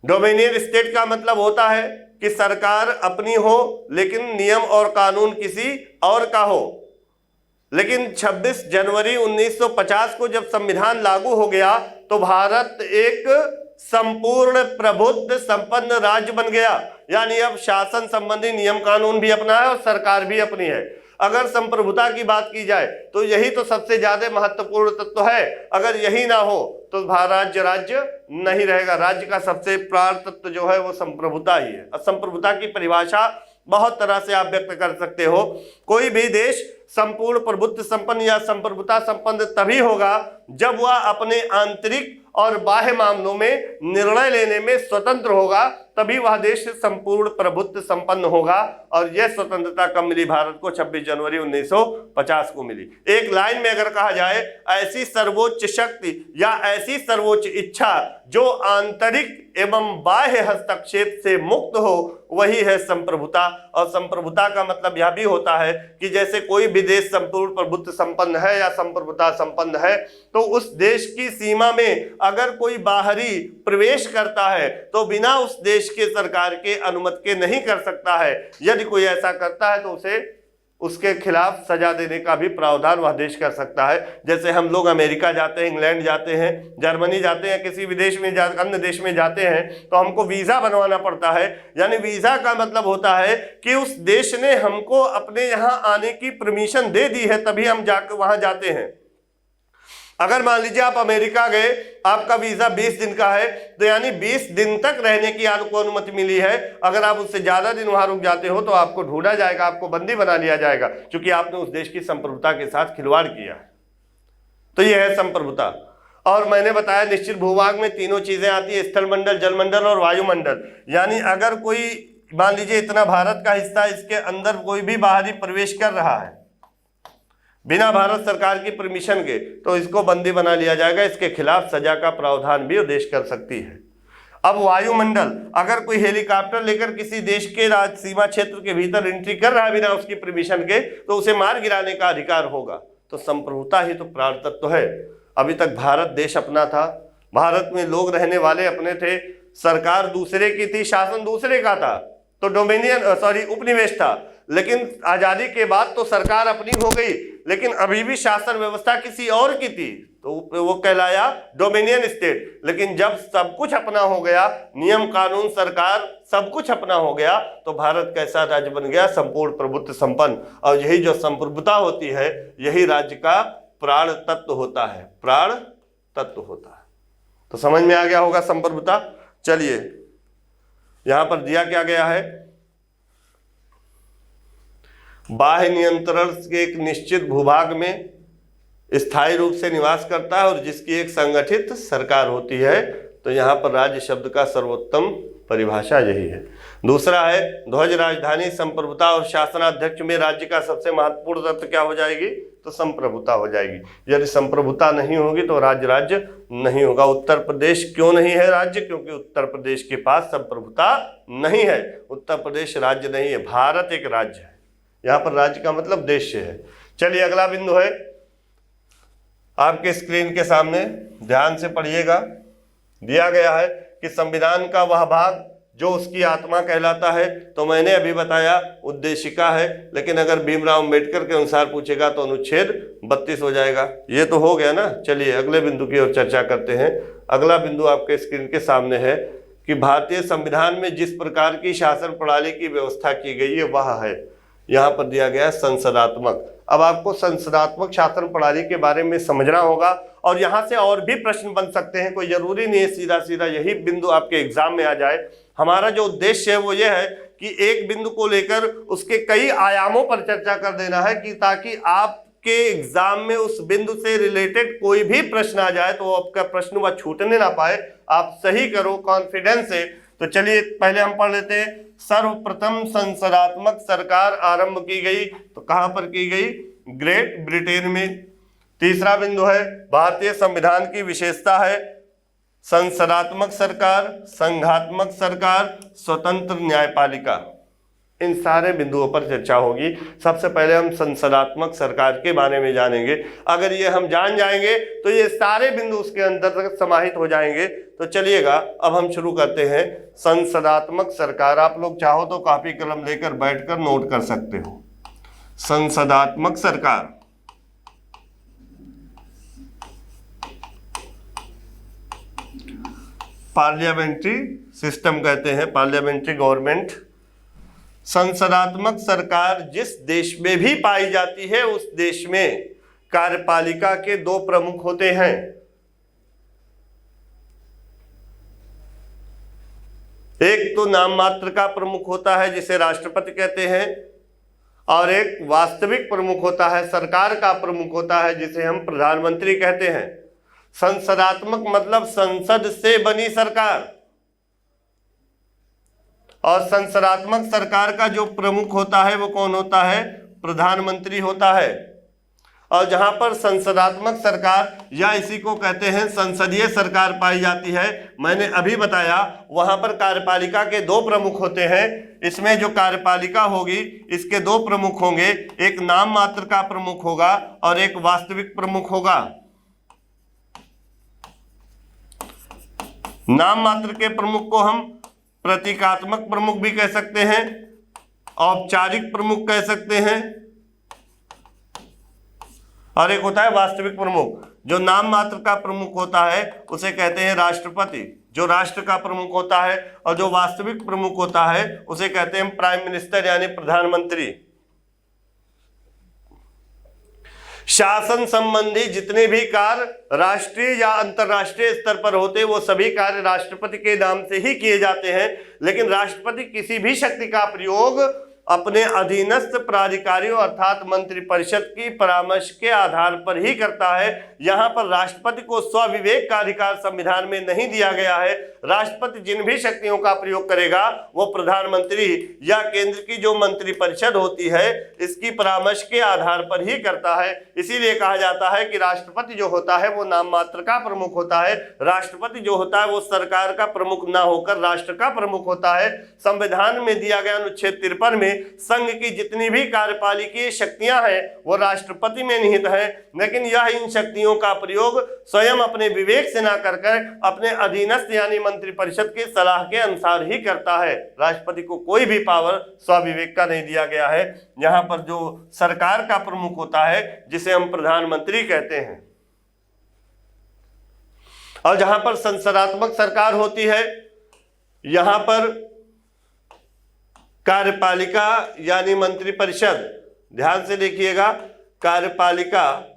डोमिनियन स्टेट का मतलब होता है कि सरकार अपनी हो लेकिन नियम और कानून किसी और का हो। लेकिन 26 जनवरी 1950 को जब संविधान लागू हो गया तो भारत एक संपूर्ण प्रभुत्व संपन्न राज्य बन गया। यानी अब शासन संबंधी नियम कानून भी अपना है और सरकार भी अपनी है। अगर संप्रभुता की बात की जाए तो यही तो सबसे ज्यादा महत्वपूर्ण तत्व है। अगर यही ना हो तो राज्य नहीं रहेगा। राज्य का सबसे प्राण तत्व जो है वो संप्रभुता ही है। संप्रभुता की परिभाषा बहुत तरह से आप व्यक्त कर सकते हो। कोई भी देश संपूर्ण प्रभुत्व संपन्न या संप्रभुता संपन्न तभी होगा जब वह अपने आंतरिक और बाह्य मामलों में निर्णय लेने में स्वतंत्र होगा, तभी वह देश संपूर्ण प्रभुत्व संपन्न होगा। और यह स्वतंत्रता कब मिली भारत को? 26 जनवरी 1950 को मिली। एक लाइन में अगर कहा जाए, ऐसी सर्वोच्च शक्ति या ऐसी सर्वोच्च इच्छा जो आंतरिक एवं बाह्य हस्तक्षेप से मुक्त हो, वही है संप्रभुता। और संप्रभुता का मतलब यह भी होता है कि जैसे कोई भी देश संपूर्ण प्रभुत्व संपन्न है या संप्रभुता संपन्न है, तो उस देश की सीमा में अगर कोई बाहरी प्रवेश करता है तो बिना उस देश के सरकार के अनुमति के नहीं कर सकता है। यदि कोई ऐसा करता है तो उसे उसके खिलाफ सजा देने का भी प्रावधान वह देश कर सकता है। जैसे हम लोग अमेरिका जाते हैं, इंग्लैंड जाते हैं, जर्मनी जाते हैं, किसी विदेश में अन्य देश में जाते हैं तो हमको वीज़ा बनवाना पड़ता है। यानी वीज़ा का मतलब होता है कि उस देश ने हमको अपने यहाँ आने की परमिशन दे दी है, तभी हम जाकर वहाँ जाते हैं। अगर मान लीजिए आप अमेरिका गए, आपका वीजा 20 दिन का है, तो यानी 20 दिन तक रहने की आपको अनुमति मिली है। अगर आप उससे ज्यादा दिन वहां रुक जाते हो तो आपको ढूंढा जाएगा, आपको बंदी बना लिया जाएगा, क्योंकि आपने उस देश की संप्रभुता के साथ खिलवाड़ किया है। तो यह है संप्रभुता। और मैंने बताया निश्चित भूभाग में तीनों चीजें आती है, स्थलमंडल, जलमंडल और वायुमंडल। यानी अगर कोई मान लीजिए इतना भारत का हिस्सा, इसके अंदर कोई भी बाहरी प्रवेश कर रहा है बिना भारत सरकार की परमिशन के, तो इसको बंदी बना लिया जाएगा। इसके खिलाफ सजा का प्रावधान भी वो देश कर सकती है। अब वायुमंडल, अगर कोई हेलीकॉप्टर लेकर किसी देश के राज सीमा क्षेत्र के भीतर एंट्री कर रहा है बिना उसकी परमिशन के, तो उसे मार गिराने का अधिकार होगा। तो संप्रभुता ही तो प्राण तत्व है। अभी तक भारत देश अपना था, भारत में लोग रहने वाले अपने थे, सरकार दूसरे की थी, शासन दूसरे का था, तो उपनिवेश था। लेकिन आजादी के बाद तो सरकार अपनी हो गई, लेकिन अभी भी शासन व्यवस्था किसी और की थी, तो वो कहलाया डोमिनियन स्टेट। लेकिन जब सब कुछ अपना हो गया, नियम कानून सरकार सब कुछ अपना हो गया, तो भारत कैसा राज्य बन गया? संपूर्ण प्रभुत्व संपन्न। और यही जो संप्रभुता होती है, यही राज्य का प्राण तत्व होता है, प्राण तत्व होता है। तो समझ में आ गया होगा संप्रभुता। चलिए यहां पर दिया क्या गया है, बाह्य नियंत्रण के एक निश्चित भूभाग में स्थायी रूप से निवास करता है और जिसकी एक संगठित सरकार होती है। तो यहाँ पर राज्य शब्द का सर्वोत्तम परिभाषा यही है। दूसरा है ध्वज राजधानी, संप्रभुता और शासनाध्यक्ष में राज्य का सबसे महत्वपूर्ण तत्व क्या हो जाएगी? तो संप्रभुता हो जाएगी। यदि संप्रभुता नहीं होगी तो राज्य नहीं होगा। उत्तर प्रदेश क्यों नहीं है राज्य? क्योंकि उत्तर प्रदेश के पास संप्रभुता नहीं है। उत्तर प्रदेश राज्य नहीं है, भारत एक राज्य है। यहाँ पर राज्य का मतलब देश है। चलिए अगला बिंदु है आपके स्क्रीन के सामने, ध्यान से पढ़िएगा। दिया गया है कि संविधान का वह भाग जो उसकी आत्मा कहलाता है, तो मैंने अभी बताया उद्देशिका है, लेकिन अगर भीमराव अम्बेडकर के अनुसार पूछेगा तो अनुच्छेद 32 हो जाएगा। ये तो हो गया ना। चलिए अगले बिंदु की ओर चर्चा करते हैं। अगला बिंदु आपके स्क्रीन के सामने है कि भारतीय संविधान में जिस प्रकार की शासन प्रणाली की व्यवस्था की गई है वह है, यहाँ पर दिया गया है संसदात्मक। अब आपको संसदात्मक शासन प्रणाली के बारे में समझना होगा और यहाँ से और भी प्रश्न बन सकते हैं। कोई जरूरी नहीं है सीधा सीधा यही बिंदु आपके एग्जाम में आ जाए। हमारा जो उद्देश्य है वो ये है कि एक बिंदु को लेकर उसके कई आयामों पर चर्चा कर देना है, कि ताकि आपके एग्जाम में उस बिंदु से रिलेटेड कोई भी प्रश्न आ जाए तो आपका प्रश्न वह छूटने ना पाए, आप सही करो कॉन्फिडेंस से। तो चलिए पहले हम पढ़ लेते हैं। सर्वप्रथम संसदात्मक सरकार आरंभ की गई, तो कहां पर की गई? ग्रेट ब्रिटेन में। तीसरा बिंदु है भारतीय संविधान की विशेषता है संसदात्मक सरकार, संघात्मक सरकार, स्वतंत्र न्यायपालिका। इन सारे बिंदुओं पर चर्चा होगी। सबसे पहले हम संसदात्मक सरकार के बारे में जानेंगे। अगर ये हम जान जाएंगे तो ये सारे बिंदु उसके अंदर समाहित हो जाएंगे। तो चलिएगा अब हम शुरू करते हैं। संसदात्मक सरकार, आप लोग चाहो तो कॉपी कलम लेकर बैठकर नोट कर सकते हो। संसदात्मक सरकार, पार्लियामेंट्री सिस्टम कहते हैं, पार्लियामेंट्री गवर्नमेंट। संसदात्मक सरकार जिस देश में भी पाई जाती है उस देश में कार्यपालिका के दो प्रमुख होते हैं। एक तो नाम मात्र का प्रमुख होता है जिसे राष्ट्रपति कहते हैं, और एक वास्तविक प्रमुख होता है, सरकार का प्रमुख होता है जिसे हम प्रधानमंत्री कहते हैं। संसदात्मक मतलब संसद से बनी सरकार, और संसदात्मक सरकार का जो प्रमुख होता है वो कौन होता है? प्रधानमंत्री होता है। और जहां पर संसदात्मक सरकार या इसी को कहते हैं संसदीय सरकार पाई जाती है, मैंने अभी बताया वहां पर कार्यपालिका के दो प्रमुख होते हैं। इसमें जो कार्यपालिका होगी इसके दो प्रमुख होंगे, एक नाम मात्र का प्रमुख होगा और एक वास्तविक प्रमुख होगा। नाम मात्र के प्रमुख को हम प्रतीकात्मक प्रमुख भी कह सकते हैं, औपचारिक प्रमुख कह सकते हैं, और एक होता है वास्तविक प्रमुख। जो नाम मात्र का प्रमुख होता है उसे कहते हैं राष्ट्रपति, जो राष्ट्र का प्रमुख होता है, और जो वास्तविक प्रमुख होता है उसे कहते हैं प्राइम मिनिस्टर यानी प्रधानमंत्री। शासन संबंधी जितने भी कार्य राष्ट्रीय या अंतर्राष्ट्रीय स्तर पर होते वो सभी कार्य राष्ट्रपति के नाम से ही किए जाते हैं, लेकिन राष्ट्रपति किसी भी शक्ति का प्रयोग अपने अधीनस्थ प्राधिकारियों अर्थात मंत्रिपरिषद की परामर्श के आधार पर ही करता है। यहां पर राष्ट्रपति को स्वविवेक का अधिकार संविधान में नहीं दिया गया है। राष्ट्रपति जिन भी शक्तियों का प्रयोग करेगा वो प्रधानमंत्री या केंद्र की जो मंत्रिपरिषद होती है इसकी परामर्श के आधार पर ही करता है। इसीलिए कहा जाता है कि राष्ट्रपति जो होता है वो नाम मात्र का प्रमुख होता है। राष्ट्रपति जो होता है वो सरकार का प्रमुख ना होकर राष्ट्र का प्रमुख होता है। संविधान में दिया गया अनुच्छेद 53 में संघ की जितनी भी कार्यपालिकीय शक्तियां हैं वो राष्ट्रपति में निहित है, लेकिन यह इन शक्तियों का प्रयोग स्वयं अपने विवेक से ना कर अपने अधीनस्थ यानी मंत्रिपरिषद की सलाह के अनुसार ही करता है। राष्ट्रपति को कोई भी पावर स्वविवेक का नहीं दिया गया है। यहां पर जो सरकार का प्रमुख होता है जिसे हम प्रधानमंत्री कहते हैं, और जहां पर संसदात्मक सरकार होती है यहां पर कार्यपालिका यानी मंत्रिपरिषद, ध्यान से देखिएगा, कार्यपालिका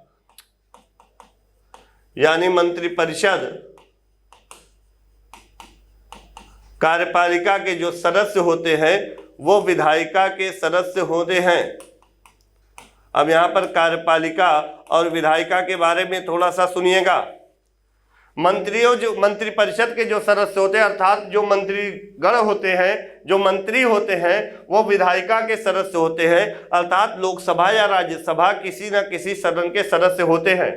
यानी मंत्रिपरिषद, कार्यपालिका के जो सदस्य होते हैं वो विधायिका के सदस्य होते हैं। अब यहां पर कार्यपालिका और विधायिका के बारे में थोड़ा सा सुनिएगा। मंत्रिपरिषद के जो सदस्य होते हैं अर्थात जो मंत्रीगण होते हैं, जो मंत्री होते हैं वो विधायिका के सदस्य होते हैं, अर्थात लोकसभा या राज्यसभा किसी न किसी सदन के सदस्य होते हैं।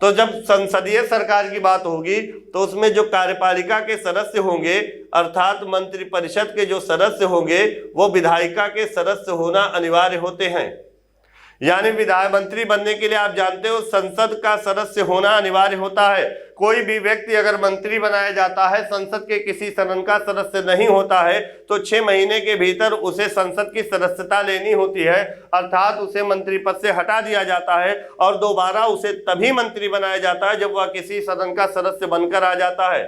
तो जब संसदीय सरकार की बात होगी तो उसमें जो कार्यपालिका के सदस्य होंगे अर्थात मंत्रिपरिषद के जो सदस्य होंगे वो विधायिका के सदस्य होना अनिवार्य होते हैं। यानी विधायक मंत्री बनने के लिए आप जानते हो संसद का सदस्य होना अनिवार्य होता है। कोई भी व्यक्ति अगर मंत्री बनाया जाता है, संसद के किसी सदन का सदस्य नहीं होता है, तो 6 महीने के भीतर उसे संसद की सदस्यता लेनी होती है, अर्थात उसे मंत्री पद से हटा दिया जाता है और दोबारा उसे तभी मंत्री बनाया जाता है जब वह किसी सदन का सदस्य बनकर आ जाता है।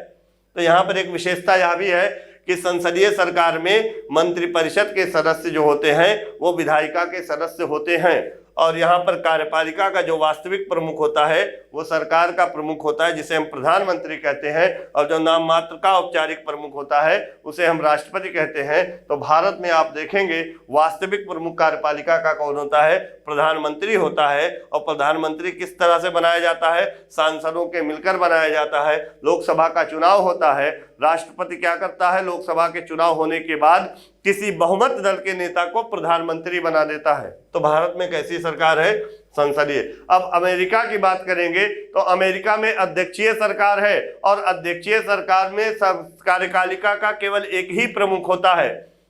तो यहाँ पर एक विशेषता यह भी है कि संसदीय सरकार में मंत्रिपरिषद के सदस्य जो होते हैं वो विधायिका के सदस्य होते हैं, और यहाँ पर कार्यपालिका का जो वास्तविक प्रमुख होता है वो सरकार का प्रमुख होता है जिसे हम प्रधानमंत्री कहते हैं, और जो नाम मात्र का औपचारिक प्रमुख होता है उसे हम राष्ट्रपति कहते हैं। तो भारत में आप देखेंगे वास्तविक प्रमुख कार्यपालिका का कौन होता है? प्रधानमंत्री होता है। और प्रधानमंत्री किस तरह से बनाया जाता है? सांसदों के मिलकर बनाया जाता है। लोकसभा का चुनाव होता है, राष्ट्रपति क्या करता है? लोकसभा के चुनाव होने के बाद किसी बहुमत दल के नेता को प्रधानमंत्री बना देता है। तो भारत में कैसी सरकार है? संसदीय। अब अमेरिका की बात करेंगे तो अमेरिका में अध्यक्षीय सरकार है, और अध्यक्षीय सरकार में कार्यपालिका का केवल एक ही प्रमुख होता है,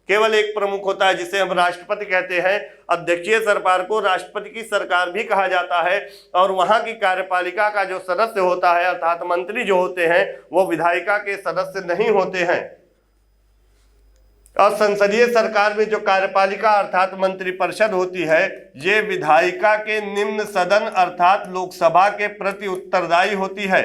केवल एक प्रमुख होता है जिसे हम राष्ट्रपति कहते हैं। अध्यक्षीय सरकार को राष्ट्रपति की सरकार भी कहा जाता है, और वहां की कार्यपालिका का जो सदस्य होता है अर्थात मंत्री जो होते हैं वो विधायिका के सदस्य नहीं होते हैं। और संसदीय सरकार में जो कार्यपालिका अर्थात मंत्रिपरिषद होती है ये विधायिका के निम्न सदन अर्थात लोकसभा के प्रति उत्तरदायी होती है।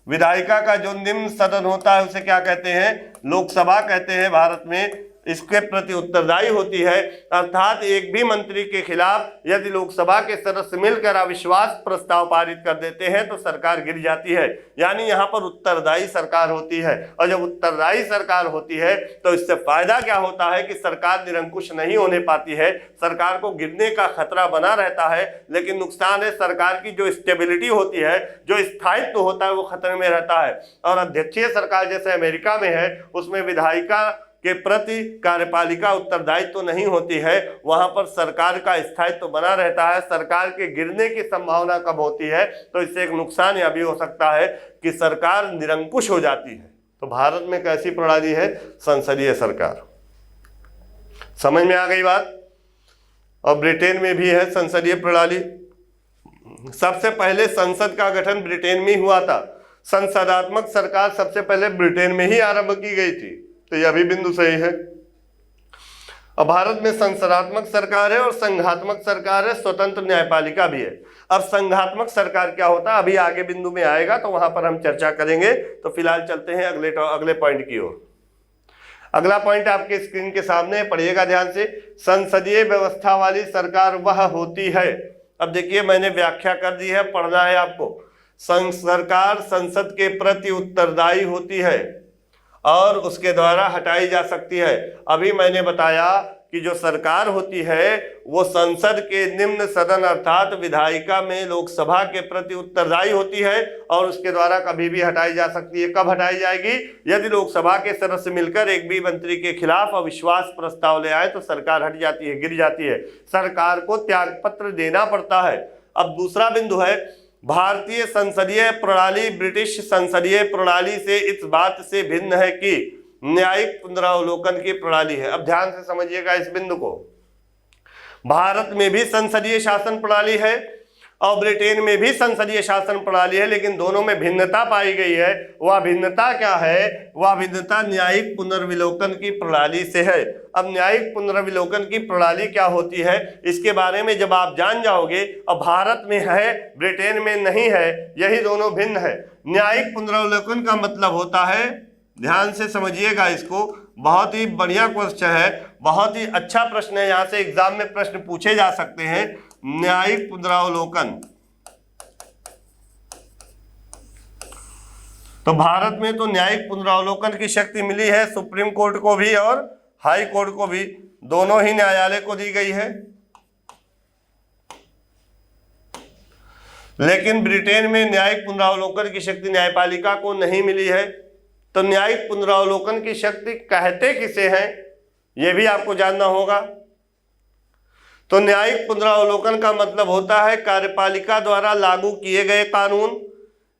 विधायिका का जो निम्न सदन होता है उसे क्या कहते हैं? लोकसभा कहते हैं भारत में। इसके प्रति उत्तरदायी होती है, अर्थात एक भी मंत्री के खिलाफ यदि लोकसभा के सदस्य मिलकर अविश्वास प्रस्ताव पारित कर देते हैं तो सरकार गिर जाती है। यानी यहाँ पर उत्तरदायी सरकार होती है, और जब उत्तरदायी सरकार होती है तो इससे फायदा क्या होता है कि सरकार निरंकुश नहीं होने पाती है, सरकार को गिरने का खतरा बना रहता है। लेकिन नुकसान है सरकार की जो स्टेबिलिटी होती है, जो स्थायित्व होता है वो खतरे में रहता है। और अध्यक्षीय सरकार जैसे अमेरिका में है उसमें विधायिका के प्रति कार्यपालिका उत्तरदायित्व तो नहीं होती है, वहां पर सरकार का स्थायित्व तो बना रहता है। सरकार के गिरने की संभावना कब होती है, तो इससे एक नुकसान यह भी हो सकता है कि सरकार निरंकुश हो जाती है। तो भारत में कैसी प्रणाली है? संसदीय सरकार। समझ में आ गई बात? और ब्रिटेन में भी है संसदीय प्रणाली। सबसे पहले संसद का गठन ब्रिटेन में हुआ था। संसदात्मक सरकार सबसे पहले ब्रिटेन में ही आरंभ की गई थी, तो यह भी बिंदु सही है। अब भारत में संसदात्मक सरकार है और संघात्मक सरकार है, स्वतंत्र न्यायपालिका भी है। अब संघात्मक सरकार क्या होता है, अभी आगे बिंदु में आएगा तो वहां पर हम चर्चा करेंगे। तो फिलहाल चलते हैं अगले पॉइंट की ओर। अगला पॉइंट आपके स्क्रीन के सामने, पढ़िएगा ध्यान से। संसदीय व्यवस्था वाली सरकार वह होती है, अब देखिए मैंने व्याख्या कर दी है, पढ़ना है आपको। सरकार संसद के प्रति उत्तरदायी होती है और उसके द्वारा हटाई जा सकती है। अभी मैंने बताया कि जो सरकार होती है वो संसद के निम्न सदन अर्थात विधायिका में लोकसभा के प्रति उत्तरदायी होती है और उसके द्वारा कभी भी हटाई जा सकती है। कब हटाई जाएगी? यदि लोकसभा के सदस्य मिलकर एक भी मंत्री के खिलाफ अविश्वास प्रस्ताव ले आए तो सरकार हट जाती है, गिर जाती है, सरकार को त्यागपत्र देना पड़ता है। अब दूसरा बिंदु है, भारतीय संसदीय प्रणाली ब्रिटिश संसदीय प्रणाली से इस बात से भिन्न है कि न्यायिक पुनरावलोकन की प्रणाली है। अब ध्यान से समझिएगा इस बिंदु को। भारत में भी संसदीय शासन प्रणाली है और ब्रिटेन में भी संसदीय शासन प्रणाली है, लेकिन दोनों में भिन्नता पाई गई है। वह भिन्नता क्या है? वह भिन्नता न्यायिक पुनर्विलोकन की प्रणाली से है। अब न्यायिक पुनर्विलोकन की प्रणाली क्या होती है, इसके बारे में जब आप जान जाओगे, अब भारत में है ब्रिटेन में नहीं है, यही दोनों भिन्न है। न्यायिक पुनर्विलोकन का मतलब होता है, ध्यान से समझिएगा इसको, बहुत ही बढ़िया क्वेश्चन है, बहुत ही अच्छा प्रश्न है, यहां से एग्जाम में प्रश्न पूछे जा सकते हैं। न्यायिक पुनरावलोकन, तो भारत में तो न्यायिक पुनरावलोकन की शक्ति मिली है सुप्रीम कोर्ट को भी और हाई कोर्ट को भी, दोनों ही न्यायालय को दी गई है। लेकिन ब्रिटेन में न्यायिक पुनरावलोकन की शक्ति न्यायपालिका को नहीं मिली है। तो न्यायिक पुनरावलोकन की शक्ति कहते किसे हैं, यह भी आपको जानना होगा। तो न्यायिक पुनरावलोकन का मतलब होता है कार्यपालिका द्वारा लागू किए गए कानून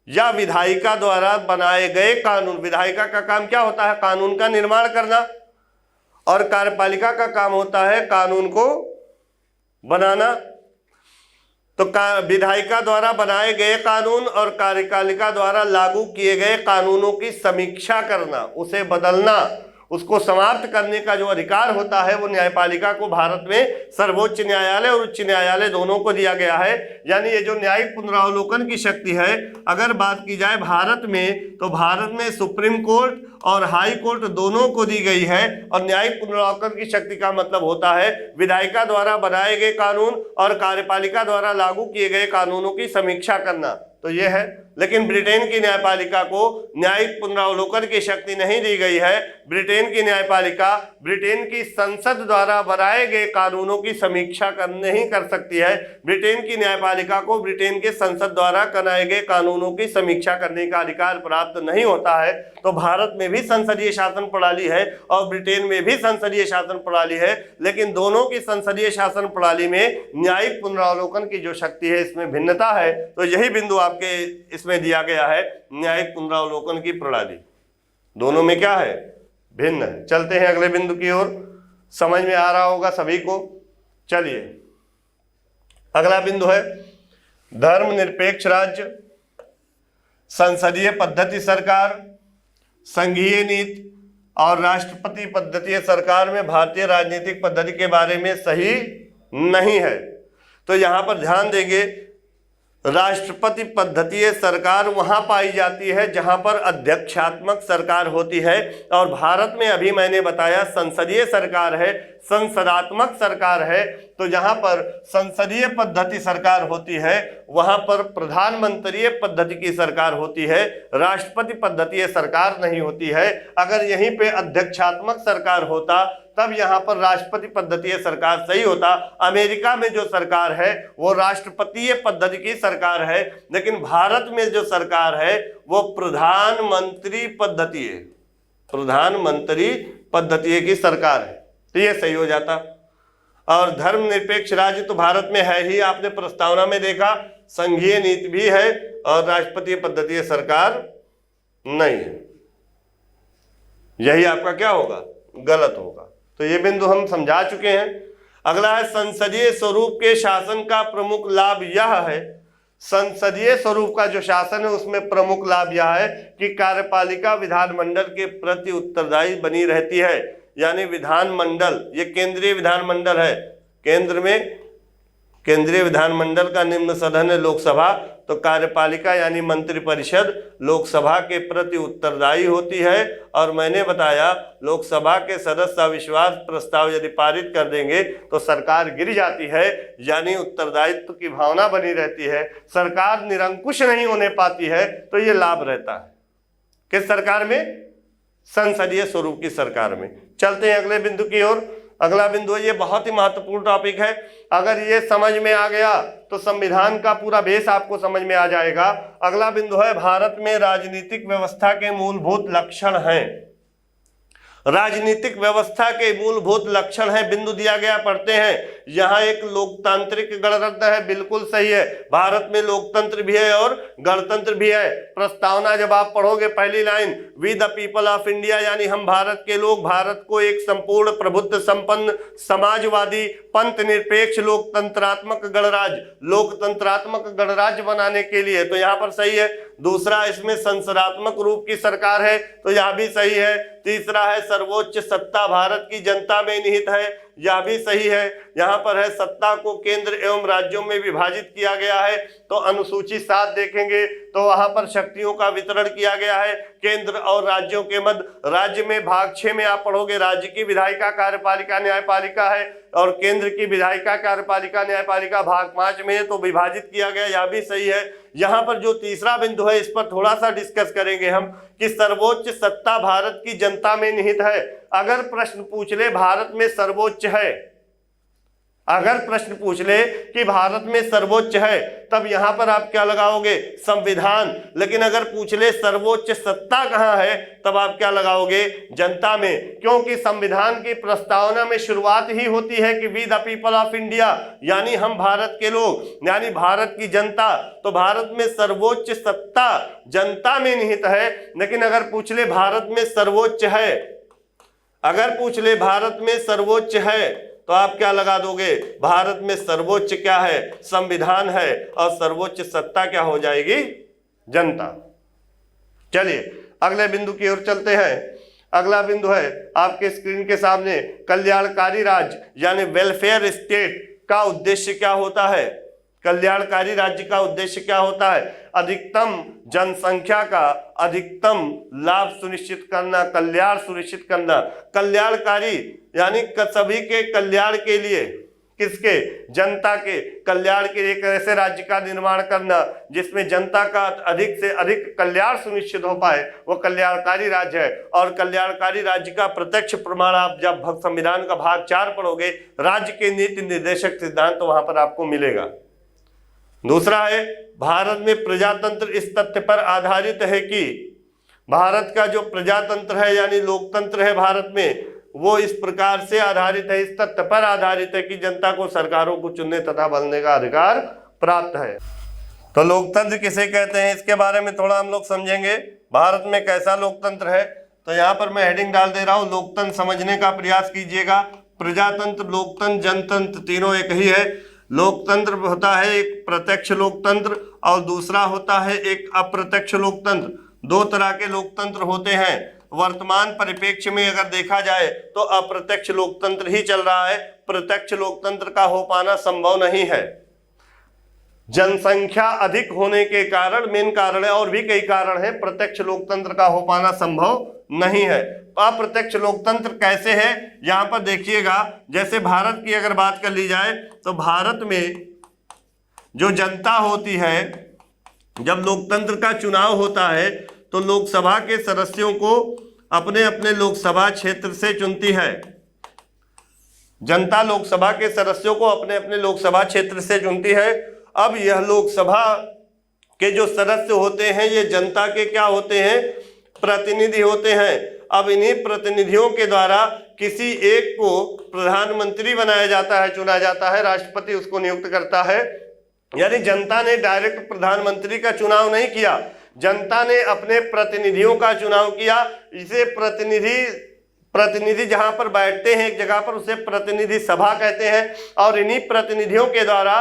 या विधायिका द्वारा बनाए गए कानून। विधायिका का काम क्या होता है? कानून का निर्माण करना, और कार्यपालिका का काम होता है कानून को बनाना। तो विधायिका द्वारा बनाए गए कानून और कार्यपालिका द्वारा लागू किए गए कानूनों की समीक्षा करना, उसे बदलना, उसको समाप्त करने का जो अधिकार होता है वो न्यायपालिका को भारत में सर्वोच्च न्यायालय और उच्च न्यायालय दोनों को दिया गया है। यानी ये जो न्यायिक पुनरावलोकन की शक्ति है, अगर बात की जाए भारत में, तो भारत में सुप्रीम कोर्ट और हाई कोर्ट दोनों को दी गई है। और न्यायिक पुनरावलोकन की शक्ति का मतलब होता है विधायिका द्वारा बनाए गए कानून और कार्यपालिका द्वारा लागू किए गए कानूनों की समीक्षा करना, तो ये है। लेकिन ब्रिटेन की न्यायपालिका को न्यायिक पुनरावलोकन की शक्ति नहीं दी गई है। ब्रिटेन की न्यायपालिका ब्रिटेन की संसद द्वारा बनाए गए कानूनों की समीक्षा नहीं कर सकती है। ब्रिटेन की न्यायपालिका को ब्रिटेन के संसद द्वारा बनाए गए कानूनों की समीक्षा करने का अधिकार प्राप्त नहीं होता है। तो भारत में भी संसदीय शासन प्रणाली है और ब्रिटेन में भी संसदीय शासन प्रणाली है, लेकिन दोनों की संसदीय शासन प्रणाली में न्यायिक पुनरावलोकन की जो शक्ति है इसमें भिन्नता है। तो यही बिंदु आपके इसमें दिया गया है, न्यायिक पुनरावलोकन की प्रणाली दोनों में क्या है? भिन्न है। चलते हैं अगले बिंदु की ओर, समझ में आ रहा होगा सभी को। चलिए अगला बिंदु है धर्मनिरपेक्ष राज्य, संसदीय पद्धति सरकार, संघीय नीति और राष्ट्रपति पद्धति सरकार में भारतीय राजनीतिक पद्धति के बारे में सही नहीं है। तो यहां पर ध्यान देंगे, राष्ट्रपति पद्धतीय सरकार वहां पाई जाती है जहां पर अध्यक्षात्मक सरकार होती है, और भारत में अभी मैंने बताया संसदीय सरकार है, संसदात्मक सरकार है। तो जहां पर संसदीय पद्धति सरकार होती है वहां पर प्रधानमंत्रीय पद्धति की सरकार होती है, राष्ट्रपति पद्धतीय सरकार नहीं होती है। अगर यहीं पे अध्यक्षात्मक सरकार होता तब यहां पर राष्ट्रपति पद्धतीय सरकार सही होता। अमेरिका में जो सरकार है वो राष्ट्रपतीय पद्धति की सरकार है, लेकिन भारत में जो सरकार है वो प्रधानमंत्री पद्धति है, प्रधानमंत्री पद्धति की सरकार है, तो ये सही हो जाता। और धर्मनिरपेक्ष राज्य तो भारत में है ही, आपने प्रस्तावना में देखा, संघीय नीति भी है और राष्ट्रपति पद्धति सरकार नहीं है। यही आपका क्या होगा, गलत होगा। तो ये बिंदु हम समझा चुके हैं। अगला है संसदीय स्वरूप के शासन का प्रमुख लाभ यह है, संसदीय स्वरूप का जो शासन है उसमें प्रमुख लाभ यह है कि कार्यपालिका विधानमंडल के प्रति उत्तरदायी बनी रहती है। यानी विधानमंडल, ये केंद्रीय विधानमंडल है, केंद्र में केंद्रीय विधानमंडल का निम्न सदन है लोकसभा, तो कार्यपालिका यानी मंत्रिपरिषद लोकसभा के प्रति उत्तरदायी होती है। और मैंने बताया लोकसभा के सदस्य अविश्वास प्रस्ताव यदि पारित कर देंगे तो सरकार गिर जाती है, यानी उत्तरदायित्व की भावना बनी रहती है, सरकार निरंकुश नहीं होने पाती है। तो ये लाभ रहता है किस सरकार में, संसदीय स्वरूप की सरकार में। चलते हैं अगले बिंदु की ओर। अगला बिंदु है, ये बहुत ही महत्वपूर्ण टॉपिक है। अगर ये समझ में आ गया तो संविधान का पूरा बेस आपको समझ में आ जाएगा। अगला बिंदु है, भारत में राजनीतिक व्यवस्था के मूलभूत लक्षण हैं। राजनीतिक व्यवस्था के मूलभूत लक्षण है, बिंदु दिया गया, पढ़ते हैं। यहाँ एक लोकतांत्रिक गणतंत्र है, बिल्कुल सही है, भारत में लोकतंत्र भी है और गणतंत्र भी है। प्रस्तावना जब आप पढ़ोगे पहली line, we the people of India, यानी हम भारत के लोग भारत को एक संपूर्ण प्रभुत्व संपन्न समाजवादी पंथ निरपेक्ष लोकतंत्रात्मक गणराज्य, लोकतंत्रात्मक गणराज्य बनाने के लिए, तो यहाँ पर सही है। दूसरा, इसमें संसदात्मक रूप की सरकार है, तो यह भी सही है। तीसरा है, सर्वोच्च सत्ता भारत की जनता में निहित है, यह भी सही है। यहाँ पर है, सत्ता को केंद्र एवं राज्यों में विभाजित किया गया है, तो अनुसूची 7 देखेंगे तो वहां पर शक्तियों का वितरण किया गया है केंद्र और राज्यों के मध्य। राज्य में भाग 6 में आप पढ़ोगे, राज्य की विधायिका कार्यपालिका न्यायपालिका है और केंद्र की विधायिका कार्यपालिका न्यायपालिका भाग 5 में है, तो विभाजित किया गया, यह भी सही है। यहाँ पर जो तीसरा बिंदु है इस पर थोड़ा सा डिस्कस करेंगे हम कि सर्वोच्च सत्ता भारत की जनता में निहित है। अगर प्रश्न पूछ ले भारत में सर्वोच्च है, अगर प्रश्न पूछ ले कि भारत में सर्वोच्च है, तब यहां पर आप क्या लगाओगे, संविधान। लेकिन अगर पूछ ले सर्वोच्च सत्ता कहां है, तब आप क्या लगाओगे, जनता में, क्योंकि संविधान की प्रस्तावना में शुरुआत ही होती है कि we the people of India, यानी हम भारत के लोग, यानी भारत की जनता। तो भारत में सर्वोच्च सत्ता जनता में निहित है। लेकिन अगर पूछ ले भारत में सर्वोच्च है, अगर पूछ ले भारत में सर्वोच्च है, तो आप क्या लगा दोगे, भारत में सर्वोच्च क्या है, संविधान है, और सर्वोच्च सत्ता क्या हो जाएगी, जनता। चलिए अगले बिंदु की ओर चलते हैं। अगला बिंदु है आपके स्क्रीन के सामने, कल्याणकारी राज्य यानी वेलफेयर स्टेट का उद्देश्य क्या होता है। कल्याणकारी राज्य का उद्देश्य क्या होता है, अधिकतम जनसंख्या का अधिकतम लाभ सुनिश्चित करना, कल्याण सुनिश्चित करना। कल्याणकारी यानी सभी के कल्याण के लिए, किसके, जनता के कल्याण के लिए एक ऐसे राज्य का निर्माण करना जिसमें जनता का अधिक से अधिक कल्याण सुनिश्चित हो पाए, वो कल्याणकारी राज्य है। और कल्याणकारी राज्य का प्रत्यक्ष प्रमाण आप जब संविधान का भाग 4 पढ़ोगे, राज्य के नीति निर्देशक सिद्धांत, तो वहां पर आपको मिलेगा। दूसरा है, भारत में प्रजातंत्र इस तथ्य पर आधारित है कि भारत का जो प्रजातंत्र है यानी लोकतंत्र है भारत में, वो इस प्रकार से आधारित है, इस तथ्य पर आधारित है कि जनता को सरकारों को चुनने तथा बदलने का अधिकार प्राप्त है। तो लोकतंत्र किसे कहते हैं, इसके बारे में थोड़ा हम लोग समझेंगे। भारत में कैसा लोकतंत्र है, तो यहाँ पर मैं हेडिंग डाल दे रहा हूँ, लोकतंत्र समझने का प्रयास कीजिएगा। प्रजातंत्र, लोकतंत्र, जनतंत्र तीनों एक ही है। लोकतंत्र होता है एक प्रत्यक्ष लोकतंत्र और दूसरा होता है एक अप्रत्यक्ष लोकतंत्र। 2 तरह के लोकतंत्र होते हैं। वर्तमान परिप्रेक्ष्य में अगर देखा जाए तो अप्रत्यक्ष लोकतंत्र ही चल रहा है, प्रत्यक्ष लोकतंत्र का हो पाना संभव नहीं है। जनसंख्या अधिक होने के कारण, मेन कारण है, और भी कई कारण है, प्रत्यक्ष लोकतंत्र का हो पाना संभव नहीं है। अप्रत्यक्ष लोकतंत्र कैसे है, यहां पर देखिएगा। जैसे भारत की अगर बात कर ली जाए तो भारत में जो जनता होती है, जब लोकतंत्र का चुनाव होता है तो लोकसभा के सदस्यों को अपने अपने लोकसभा क्षेत्र से चुनती है। जनता लोकसभा के सदस्यों को अपने अपने लोकसभा क्षेत्र से चुनती है। अब यह लोकसभा के जो सदस्य होते हैं ये जनता के क्या होते हैं, प्रतिनिधि होते हैं। अब इन्हीं प्रतिनिधियों के द्वारा किसी एक को प्रधानमंत्री बनाया जाता है, चुना जाता है, राष्ट्रपति उसको नियुक्त करता है। यानी जनता ने डायरेक्ट प्रधानमंत्री का चुनाव नहीं किया, जनता ने अपने प्रतिनिधियों का चुनाव किया। इसे प्रतिनिधि जहां पर बैठते हैं एक जगह पर, उसे प्रतिनिधि सभा कहते हैं। और इन्हीं प्रतिनिधियों के द्वारा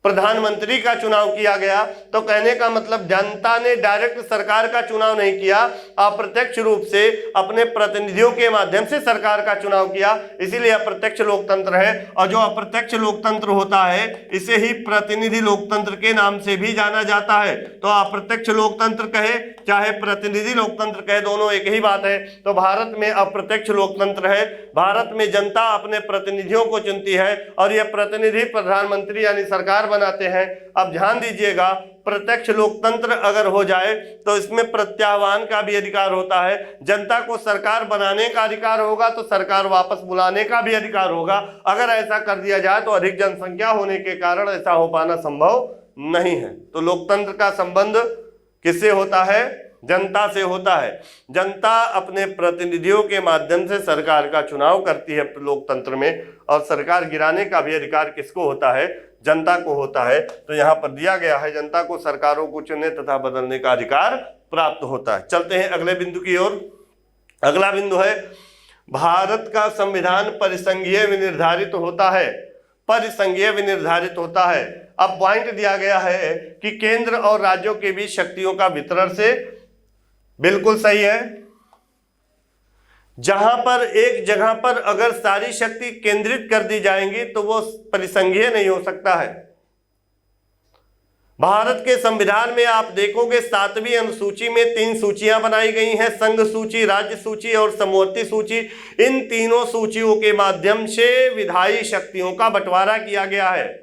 प्रधानमंत्री का चुनाव किया गया। तो कहने का मतलब जनता ने डायरेक्ट सरकार का चुनाव नहीं किया, अप्रत्यक्ष रूप से अपने प्रतिनिधियों के माध्यम से सरकार का चुनाव किया, इसीलिए अप्रत्यक्ष लोकतंत्र है। और जो अप्रत्यक्ष लोकतंत्र होता है इसे ही प्रतिनिधि लोकतंत्र के नाम से भी जाना जाता है। तो अप्रत्यक्ष लोकतंत्र कहे चाहे प्रतिनिधि लोकतंत्र कहे, दोनों एक ही बात है। तो भारत में अप्रत्यक्ष लोकतंत्र है, भारत में जनता अपने प्रतिनिधियों को चुनती है और यह प्रतिनिधि प्रधानमंत्री यानी सरकार बनाते हैं। अब ध्यान दीजिएगा, प्रत्यक्ष लोकतंत्र अगर हो जाए तो इसमें प्रत्याह्वान का भी अधिकार होता है। जनता को सरकार बनाने का अधिकार होगा तो सरकार वापस बुलाने का भी अधिकार होगा। अगर ऐसा कर दिया जाए तो अधिक जनसंख्या होने के कारण ऐसा हो पाना संभव नहीं है। तो लोकतंत्र का संबंध किससे होता है? जनता से होता है। जनता अपने प्रतिनिधियों के माध्यम से सरकार का चुनाव करती है लोकतंत्र में, और सरकार गिराने का भी अधिकार किसको होता है? जनता को होता है। तो यहाँ पर दिया गया है जनता को सरकारों को चुनने तथा बदलने का अधिकार प्राप्त होता है। चलते हैं अगले बिंदु की ओर। अगला बिंदु है भारत का संविधान परिसंघीय विनिर्धारित होता है। परिसंघीय विनिर्धारित होता है। अब पॉइंट दिया गया है कि केंद्र और राज्यों के बीच शक्तियों का वितरण से, बिल्कुल सही है। जहां पर एक जगह पर अगर सारी शक्ति केंद्रित कर दी जाएंगी तो वो परिसंघीय नहीं हो सकता है। भारत के संविधान में आप देखोगे 7वीं अनुसूची में 3 सूचियां बनाई गई हैं, संघ सूची, राज्य सूची और समवर्ती सूची। इन तीनों सूचियों के माध्यम से विधायी शक्तियों का बंटवारा किया गया है।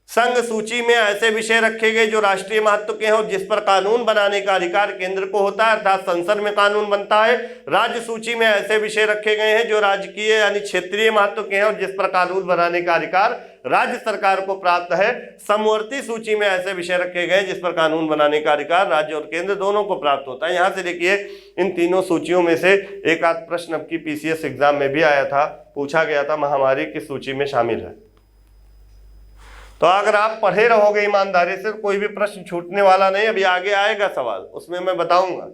संघ सूची में ऐसे विषय रखे गए जो राष्ट्रीय महत्व के हैं और जिस पर कानून बनाने का अधिकार केंद्र को होता है, अर्थात संसद में कानून बनता है। राज्य सूची में ऐसे विषय रखे गए हैं जो राजकीय यानी क्षेत्रीय महत्व के हैं और जिस पर कानून बनाने का अधिकार राज्य सरकार को प्राप्त है। समवर्ती सूची में ऐसे विषय रखे गए जिस पर कानून बनाने का अधिकार राज्य और केंद्र दोनों को प्राप्त होता है। यहाँ से देखिए, इन तीनों सूचियों में से एक आध प्रश्न अब की पीसीएस एग्जाम में भी आया था, पूछा गया था महामारी किस सूची में शामिल है। तो अगर आप पढ़े रहोगे ईमानदारी से, कोई भी प्रश्न छूटने वाला नहीं। अभी आगे आएगा सवाल, उसमें मैं बताऊंगा।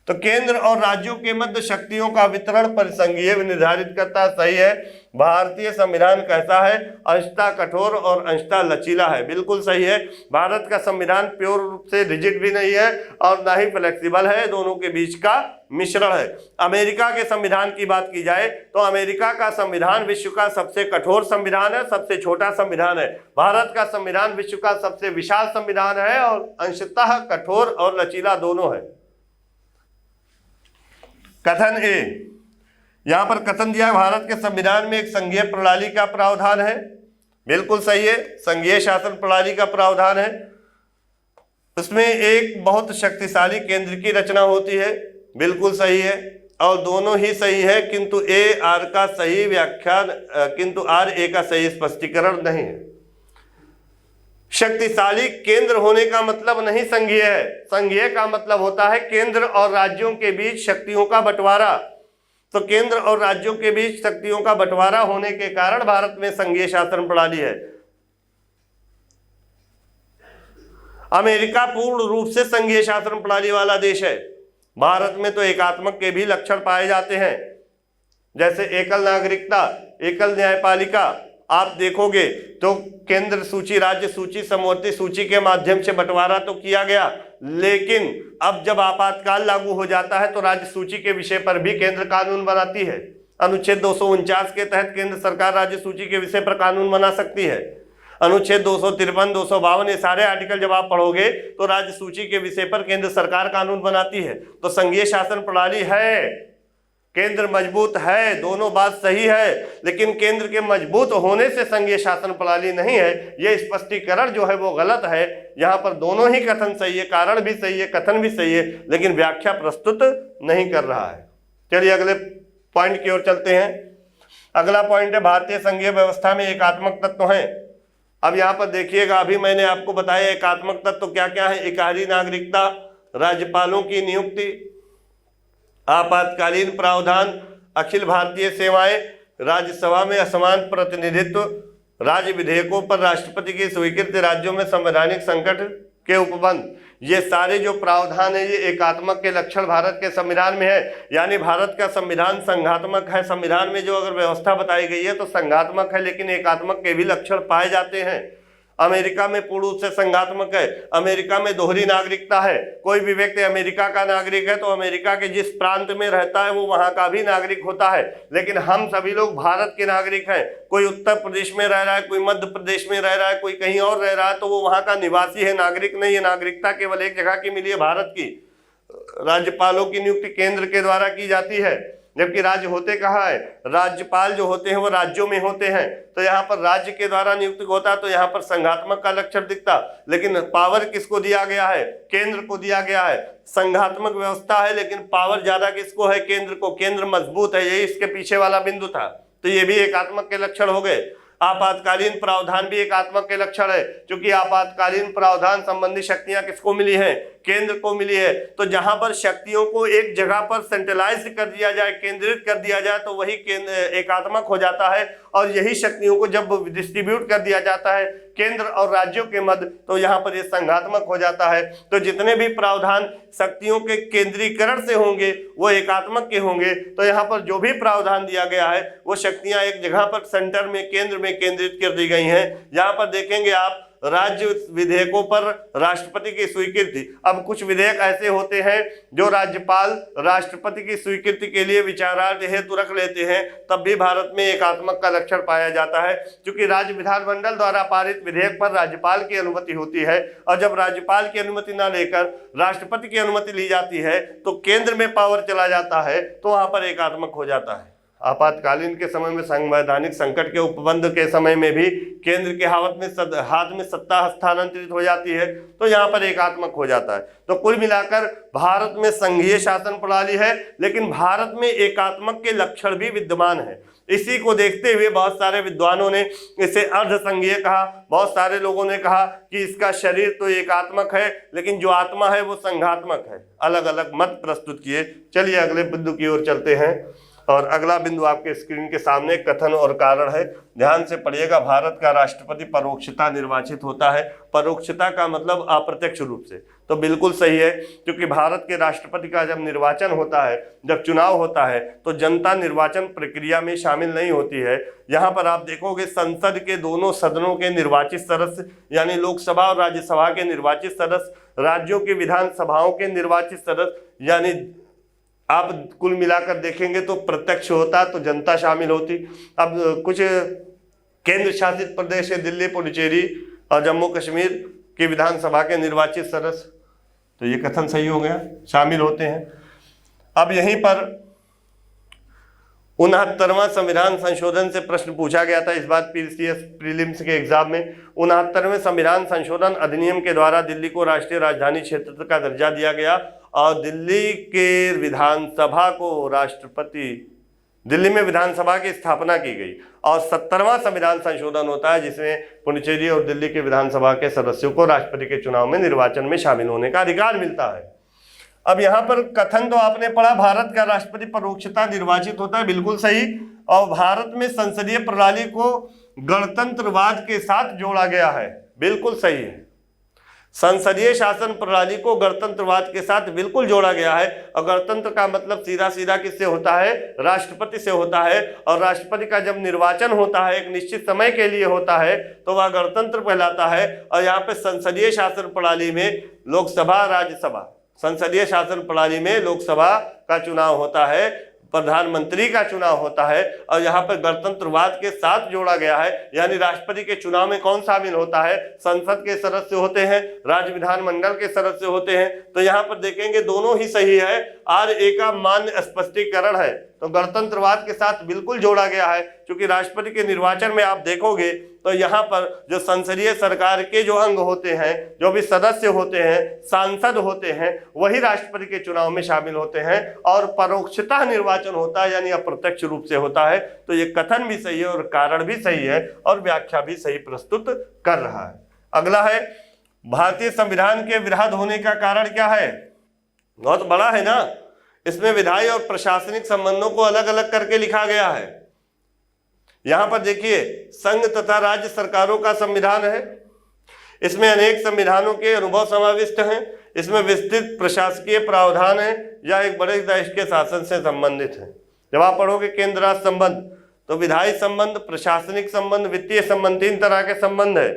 तो केंद्र और राज्यों के मध्य शक्तियों का वितरण परिसंघीय निर्धारित करता है। सही है। भारतीय संविधान कैसा है? अंशतः कठोर और अंशतः लचीला है। बिल्कुल सही है। भारत का संविधान प्योर रूप से रिजिड भी नहीं है और ना ही फ्लेक्सिबल है, दोनों के बीच का मिश्रण है। अमेरिका के संविधान की बात की जाए तो अमेरिका का संविधान विश्व का सबसे कठोर संविधान है, सबसे छोटा संविधान है। भारत का संविधान विश्व का सबसे विशाल संविधान है और अंशतः कठोर और लचीला दोनों है। कथन ए, यहां पर कथन दिया है भारत के संविधान में एक संघीय प्रणाली का प्रावधान है। बिल्कुल सही है, संघीय शासन प्रणाली का प्रावधान है। उसमें एक बहुत शक्तिशाली केंद्र की रचना होती है। बिल्कुल सही है और दोनों ही सही है, किंतु ए आर का सही व्याख्यान, किंतु आर ए का सही स्पष्टीकरण नहीं है। शक्तिशाली केंद्र होने का मतलब नहीं संघीय है। संघीय का मतलब होता है केंद्र और राज्यों के बीच शक्तियों का बंटवारा। तो केंद्र और राज्यों के बीच शक्तियों का बंटवारा होने के कारण भारत में संघीय शासन प्रणाली है। अमेरिका पूर्ण रूप से संघीय शासन प्रणाली वाला देश है। भारत में तो एकात्मक के भी लक्षण पाए जाते हैं, जैसे एकल नागरिकता, एकल न्यायपालिका। आप देखोगे तो केंद्र सूची, राज्य सूची, समवर्ती सूची के माध्यम से बंटवारा तो किया गया, लेकिन अब जब आपातकाल लागू हो जाता है तो राज्य सूची के विषय पर भी केंद्र कानून बनाती है। अनुच्छेद 249 के तहत केंद्र सरकार राज्य सूची के विषय पर कानून बना सकती है। अनुच्छेद 253, 252 ये सारे आर्टिकल जब आप पढ़ोगे तो राज्य सूची के विषय पर केंद्र सरकार कानून बनाती है। तो संघीय शासन प्रणाली है, केंद्र मजबूत है, दोनों बात सही है, लेकिन केंद्र के मजबूत होने से संघीय शासन प्रणाली नहीं है। यह स्पष्टीकरण जो है वो गलत है। यहाँ पर दोनों ही कथन सही है, कारण भी सही है, कथन भी सही है, लेकिन व्याख्या प्रस्तुत नहीं कर रहा है। चलिए अगले पॉइंट की ओर चलते हैं। अगला पॉइंट है भारतीय संघीय व्यवस्था में एकात्मक तत्व हैं। अब यहाँ पर देखिएगा, अभी मैंने आपको बताया एकात्मक तत्व क्या क्या है। एकाधी नागरिकता, राज्यपालों की नियुक्ति, आपातकालीन प्रावधान, अखिल भारतीय सेवाएं, राज्यसभा में असमान प्रतिनिधित्व, राज्य विधेयकों पर राष्ट्रपति की स्वीकृति, राज्यों में संवैधानिक संकट के उपबंध, ये सारे जो प्रावधान है ये एकात्मक के लक्षण भारत के संविधान में है। यानी भारत का संविधान संघात्मक है। संविधान में जो अगर व्यवस्था बताई गई है तो संघात्मक है, लेकिन एकात्मक के भी लक्षण पाए जाते हैं। अमेरिका में पूर्ण रूप से संघात्मक है। अमेरिका में दोहरी नागरिकता है। कोई भी व्यक्ति अमेरिका का नागरिक है तो अमेरिका के जिस प्रांत में रहता है वो वहां का भी नागरिक होता है। लेकिन हम सभी लोग भारत के नागरिक हैं। कोई उत्तर प्रदेश में रह रहा है, कोई मध्य प्रदेश में रह रहा है, कोई कहीं और रह रहा है, तो वो वहां का निवासी है, नागरिक नहीं है। नागरिकता केवल एक जगह की मिली है, भारत की। राज्यपालों की नियुक्ति केंद्र के द्वारा की जाती है, जबकि राज्य होते कहाँ है? राज्यपाल जो होते हैं वो राज्यों में होते हैं। तो यहाँ पर राज्य के द्वारा नियुक्त होता, तो यहाँ पर संघात्मक का लक्षण दिखता। लेकिन पावर किसको दिया गया है? केंद्र को दिया गया है। संघात्मक व्यवस्था है लेकिन पावर ज्यादा किसको है? केंद्र को। केंद्र मजबूत है, यही इसके पीछे वाला बिंदु था। तो ये भी एकात्मक के लक्षण हो गए। आपातकालीन प्रावधान भी एकात्मक के लक्षण है, क्योंकि आपातकालीन प्रावधान संबंधी शक्तियां किसको मिली हैं? केंद्र को मिली है। तो जहां पर शक्तियों को एक जगह पर सेंट्रलाइज कर दिया जाए, केंद्रित कर दिया जाए, तो वही एकात्मक हो जाता है। और यही शक्तियों को जब डिस्ट्रीब्यूट कर दिया जाता है केंद्र और राज्यों के मध्य, तो यहाँ पर ये संघात्मक हो जाता है। तो जितने भी प्रावधान शक्तियों के केंद्रीकरण से होंगे वो एकात्मक के होंगे। तो यहाँ पर जो भी प्रावधान दिया गया है वो शक्तियां एक जगह पर सेंटर में, केंद्र में केंद्रित कर दी गई हैं। यहाँ पर देखेंगे आप राज्य विधेयकों पर राष्ट्रपति की स्वीकृति। अब कुछ विधेयक ऐसे होते हैं जो राज्यपाल राष्ट्रपति की स्वीकृति के लिए विचारार्थ हेतु रख लेते हैं, तब भी भारत में एकात्मक का लक्षण पाया जाता है। क्योंकि राज्य विधानमंडल द्वारा पारित विधेयक पर राज्यपाल की अनुमति होती है, और जब राज्यपाल की अनुमति न लेकर राष्ट्रपति की अनुमति ली जाती है तो केंद्र में पावर चला जाता है, तो वहां पर एकात्मक हो जाता है। आपातकालीन के समय में, संवैधानिक संकट के उपबंध के समय में भी केंद्र के हाथ में सत्ता हस्तांतरित हो जाती है, तो यहाँ पर एकात्मक हो जाता है। तो कुल मिलाकर भारत में संघीय शासन प्रणाली है, लेकिन भारत में एकात्मक के लक्षण भी विद्यमान है। इसी को देखते हुए बहुत सारे विद्वानों ने इसे अर्ध संघीय कहा। बहुत सारे लोगों ने कहा कि इसका शरीर तो एकात्मक है लेकिन जो आत्मा है वो संघात्मक है। अलग अलग मत प्रस्तुत किए। चलिए अगले बिंदु की ओर चलते हैं, और अगला बिंदु आपके स्क्रीन के सामने कथन और कारण है। ध्यान से पढ़िएगा। भारत का राष्ट्रपति परोक्षता निर्वाचित होता है। परोक्षता का मतलब अप्रत्यक्ष रूप से, तो बिल्कुल सही है, क्योंकि भारत के राष्ट्रपति का जब निर्वाचन होता है, जब चुनाव होता है, तो जनता निर्वाचन प्रक्रिया में शामिल नहीं होती है। यहाँ पर आप देखोगे संसद के दोनों सदनों के निर्वाचित सदस्य, यानी लोकसभा और राज्यसभा के निर्वाचित सदस्य, राज्यों की विधानसभाओं के निर्वाचित सदस्य, यानी आप कुल मिलाकर देखेंगे तो प्रत्यक्ष होता तो जनता शामिल होती। अब कुछ केंद्र शासित प्रदेश है, दिल्ली, पुडुचेरी और जम्मू कश्मीर की विधानसभा के निर्वाचित सदस्य, तो ये कथन सही हो गया, शामिल होते हैं। अब यहीं पर 69वां संविधान संशोधन से प्रश्न पूछा गया था इस बार पीसीएस प्रीलिम्स के एग्जाम में। 69वें संविधान संशोधन अधिनियम के द्वारा दिल्ली को राष्ट्रीय राजधानी क्षेत्र का दर्जा दिया गया, और दिल्ली के विधानसभा को राष्ट्रपति, दिल्ली में विधानसभा की स्थापना की गई। और 70वां संविधान संशोधन होता है जिसमें पुडुचेरी और दिल्ली के विधानसभा के सदस्यों को राष्ट्रपति के चुनाव में निर्वाचन में शामिल होने का अधिकार मिलता है। अब यहाँ पर कथन तो आपने पढ़ा, भारत का राष्ट्रपति परोक्षता निर्वाचित होता है, बिल्कुल सही। और भारत में संसदीय प्रणाली को गणतंत्रवाद के साथ जोड़ा गया है, बिल्कुल सही है। संसदीय शासन प्रणाली को गणतंत्रवाद के साथ बिल्कुल जोड़ा गया है। और गणतंत्र का मतलब सीधा सीधा किससे होता है? राष्ट्रपति से होता है। और राष्ट्रपति का जब निर्वाचन होता है एक निश्चित समय के लिए होता है तो वह गणतंत्र कहलाता है। और यहाँ पे संसदीय शासन प्रणाली में लोकसभा, राज्यसभा, संसदीय शासन प्रणाली में लोकसभा का चुनाव होता है, प्रधानमंत्री का चुनाव होता है, और यहाँ पर गणतंत्रवाद के साथ जोड़ा गया है। यानी राष्ट्रपति के चुनाव में कौन शामिल होता है? संसद के सदस्य होते हैं, राज्य विधानमंडल के सदस्य होते हैं। तो यहाँ पर देखेंगे दोनों ही सही है। RA का मान्य स्पष्टीकरण है, तो गणतंत्रवाद के साथ बिल्कुल जोड़ा गया है। क्योंकि राष्ट्रपति के निर्वाचन में आप देखोगे तो यहाँ पर जो संसदीय सरकार के जो अंग होते हैं, जो भी सदस्य होते हैं, सांसद होते हैं, वही राष्ट्रपति के चुनाव में शामिल होते हैं। और परोक्षता निर्वाचन होता है, यानी अप्रत्यक्ष रूप से होता है। तो ये कथन भी सही है और कारण भी सही है और व्याख्या भी सही प्रस्तुत कर रहा है। अगला है, भारतीय संविधान के विरोध होने का कारण क्या है? बहुत बड़ा है ना। इसमें विधायी और प्रशासनिक संबंधों को अलग अलग करके लिखा गया है। यहां पर देखिए, संघ तथा राज्य सरकारों का संविधान है। इसमें अनेक संविधानों के अनुभव समाविष्ट हैं। इसमें विस्तृत प्रशासकीय प्रावधान है या एक बड़े देश के शासन से संबंधित है। जब आप पढ़ोगे केंद्र राज्य संबंध, तो विधायी संबंध, प्रशासनिक संबंध, वित्तीय संबंध, 3 तरह के संबंध है।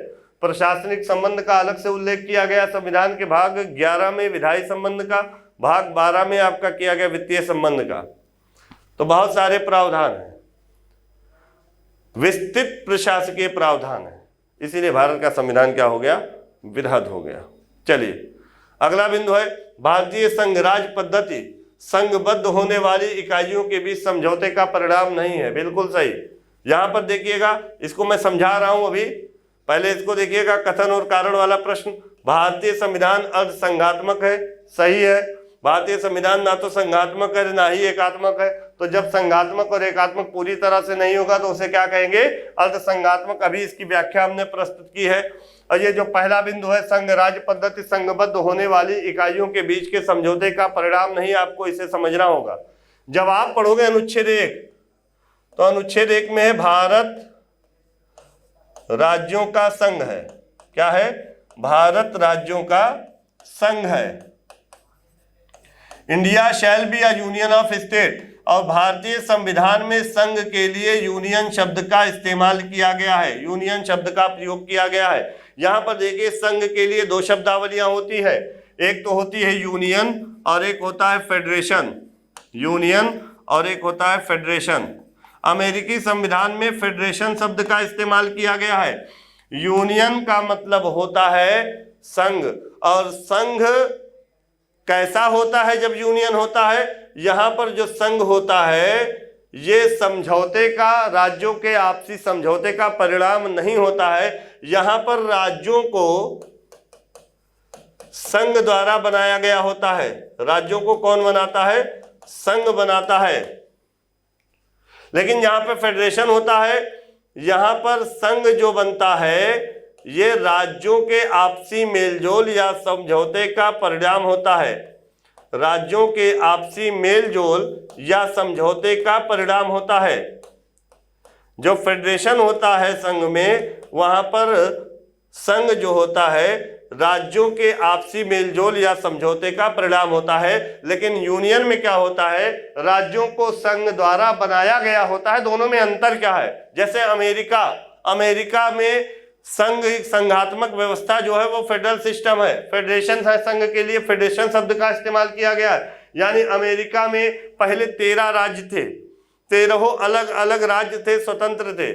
प्रशासनिक संबंध का अलग से उल्लेख किया गया संविधान के भाग 11 में, विधायी संबंध का भाग 12 में आपका किया गया वित्तीय संबंध का। तो बहुत सारे प्रावधान है, विस्तृत प्रशासकीय प्रावधान है, इसीलिए भारत का संविधान क्या हो गया, वृहद हो गया। चलिए अगला बिंदु है भारतीय संघ राज्य पद्धति संघबद्ध होने वाली इकाइयों के बीच समझौते का परिणाम नहीं है। बिल्कुल सही। यहां पर देखिएगा, इसको मैं समझा रहा हूं अभी, पहले इसको देखिएगा, कथन और कारण वाला प्रश्न। भारतीय संविधान अर्ध संघात्मक है, सही है। भारतीय संविधान ना तो संघात्मक है ना ही एकात्मक है। तो जब संघात्मक और एकात्मक पूरी तरह से नहीं होगा तो उसे क्या कहेंगे, अर्ध संघात्मक। अभी इसकी व्याख्या हमने प्रस्तुत की है। और ये जो पहला बिंदु है, संघ राज्य पद्धति संघबद्ध होने वाली इकाइयों के बीच के समझौते का परिणाम नहीं, आपको इसे समझना होगा। जब आप पढ़ोगे अनुच्छेद 1, तो अनुच्छेद 1 में है भारत राज्यों का संघ है। क्या है, भारत राज्यों का संघ है। India shall be a union of state. और भारतीय संविधान में संघ के लिए यूनियन शब्द का इस्तेमाल किया गया है, यूनियन शब्द का प्रयोग किया गया है। यहां पर देखिए, संघ के लिए 2 शब्दावलियां होती है, एक तो होती है यूनियन और एक होता है फेडरेशन। यूनियन और एक होता है फेडरेशन। अमेरिकी संविधान में फेडरेशन शब्द का इस्तेमाल किया गया है। यूनियन का मतलब होता है संघ, और संघ कैसा होता है जब यूनियन होता है, यहां पर जो संघ होता है ये समझौते का, राज्यों के आपसी समझौते का परिणाम नहीं होता है। यहां पर राज्यों को संघ द्वारा बनाया गया होता है। राज्यों को कौन बनाता है, संघ बनाता है। लेकिन यहां पर फेडरेशन होता है, यहां पर संघ जो बनता है ये राज्यों के आपसी मेलजोल या समझौते का परिणाम होता है। राज्यों के आपसी मेलजोल या समझौते का परिणाम होता है। जो फेडरेशन होता है संघ में, वहां पर संघ जो होता है राज्यों के आपसी मेलजोल या समझौते का परिणाम होता है। लेकिन यूनियन में क्या होता है, राज्यों को संघ द्वारा बनाया गया होता है। दोनों में अंतर क्या है, जैसे अमेरिका में संघ, संघात्मक व्यवस्था जो है वो फेडरल सिस्टम है। फेडरेशन है, संघ के लिए फेडरेशन शब्द का इस्तेमाल किया गया है। यानी अमेरिका में पहले 13 राज्य थे, 13 अलग अलग राज्य थे, स्वतंत्र थे।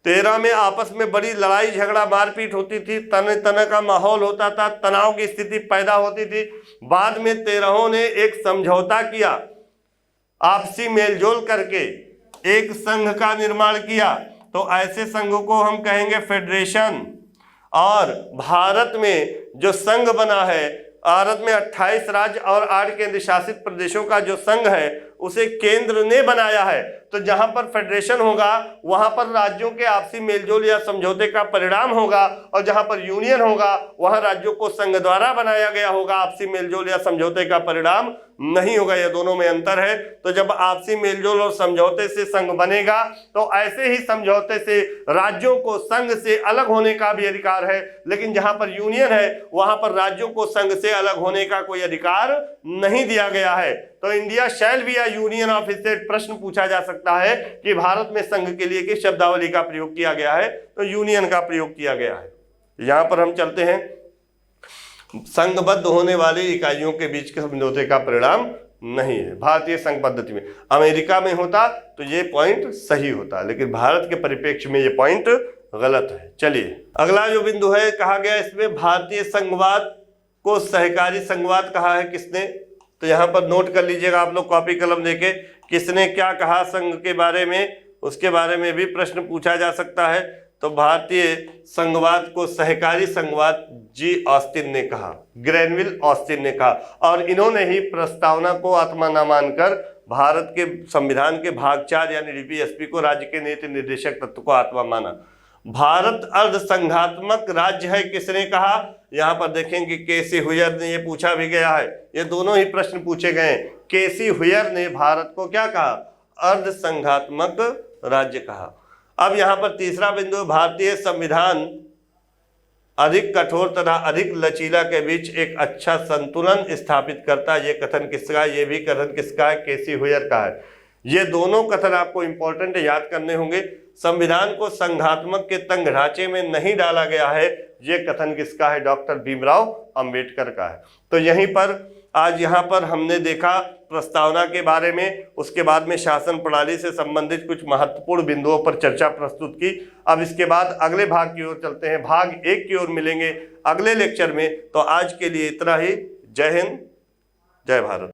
13 में आपस में बड़ी लड़ाई झगड़ा मारपीट होती थी, तने तने का माहौल होता था, तनाव की स्थिति पैदा होती थी। बाद में 13 ने एक समझौता किया, आपसी मेलजोल करके एक संघ का निर्माण किया। तो ऐसे संघों को हम कहेंगे फेडरेशन। और भारत में जो संघ बना है, भारत में 28 राज्य और 8 केंद्र शासित प्रदेशों का जो संघ है उसे केंद्र ने बनाया है। तो जहां पर फेडरेशन होगा वहां पर राज्यों के आपसी मेलजोल या समझौते का परिणाम होगा, और जहां पर यूनियन होगा वहां राज्यों को संघ द्वारा बनाया गया होगा, आपसी मेलजोल या समझौते का परिणाम नहीं होगा। यह दोनों में अंतर है। तो जब आपसी मेलजोल और समझौते से संघ बनेगा तो ऐसे ही समझौते से राज्यों को संघ से अलग होने का भी अधिकार है। लेकिन जहां पर यूनियन है वहां पर राज्यों को संघ से अलग होने का कोई अधिकार नहीं दिया गया है। तो India shall be a union of state, प्रश्न पूछा जा सकता है कि भारत में संघ के लिए किस शब्दावली का प्रयोग किया गया है, तो यूनियन का प्रयोग किया गया है। यहां पर हम चलते हैं, संघबद्ध होने वाली इकाइयों के बीच के समझौते का परिणाम नहीं है भारतीय संघ पद्धति में। अमेरिका में होता तो ये पॉइंट सही होता, लेकिन भारत के परिप्रेक्ष्य में ये पॉइंट गलत है। चलिए अगला जो बिंदु है, कहा गया इसमें भारतीय संघवाद को सहकारी संघवाद कहा है किसने, तो यहां पर नोट कर लीजिएगा आप लोग कॉपी कलम लेके, किसने क्या कहा संघ के बारे में, उसके बारे में भी प्रश्न पूछा जा सकता है। तो भारतीय संघवाद को सहकारी संघवाद जी ऑस्टिन ने कहा, ग्रैनविल ऑस्टिन ने कहा, और इन्होंने ही प्रस्तावना को आत्मा न मानकर भारत के संविधान के भाग 4 यानी डीपीएसपी को राज्य के नीति निर्देशक तत्व को आत्मा माना। भारत अर्ध संघात्मक राज्य है किसने कहा, यहां पर देखेंगे केसी हुयर ने ये पूछा भी गया है। ये दोनों ही प्रश्न पूछे गए हैं, केसी हुयर ने भारत को क्या कहा? अर्ध संघात्मक राज्य कहा। अब यहां पर तीसरा बिंदु, भारतीय संविधान अधिक कठोर तथा अधिक लचीला के बीच एक अच्छा संतुलन स्थापित करता है। ये कथन किसका है? ये भी कथन किसका है? केसी हुयर का है। ये दोनों कथन आपको इंपॉर्टेंट याद करने होंगे। संविधान को संघात्मक के तंग ढांचे में नहीं डाला गया है, ये कथन किसका है? डॉक्टर भीमराव अंबेडकर का है। तो यहीं पर आज यहाँ पर हमने देखा प्रस्तावना के बारे में, उसके बाद में शासन प्रणाली से संबंधित कुछ महत्वपूर्ण बिंदुओं पर चर्चा प्रस्तुत की। अब इसके बाद अगले भाग की ओर चलते हैं, भाग 1 की ओर मिलेंगे अगले लेक्चर में। तो आज के लिए इतना ही। जय हिंद, जय भारत।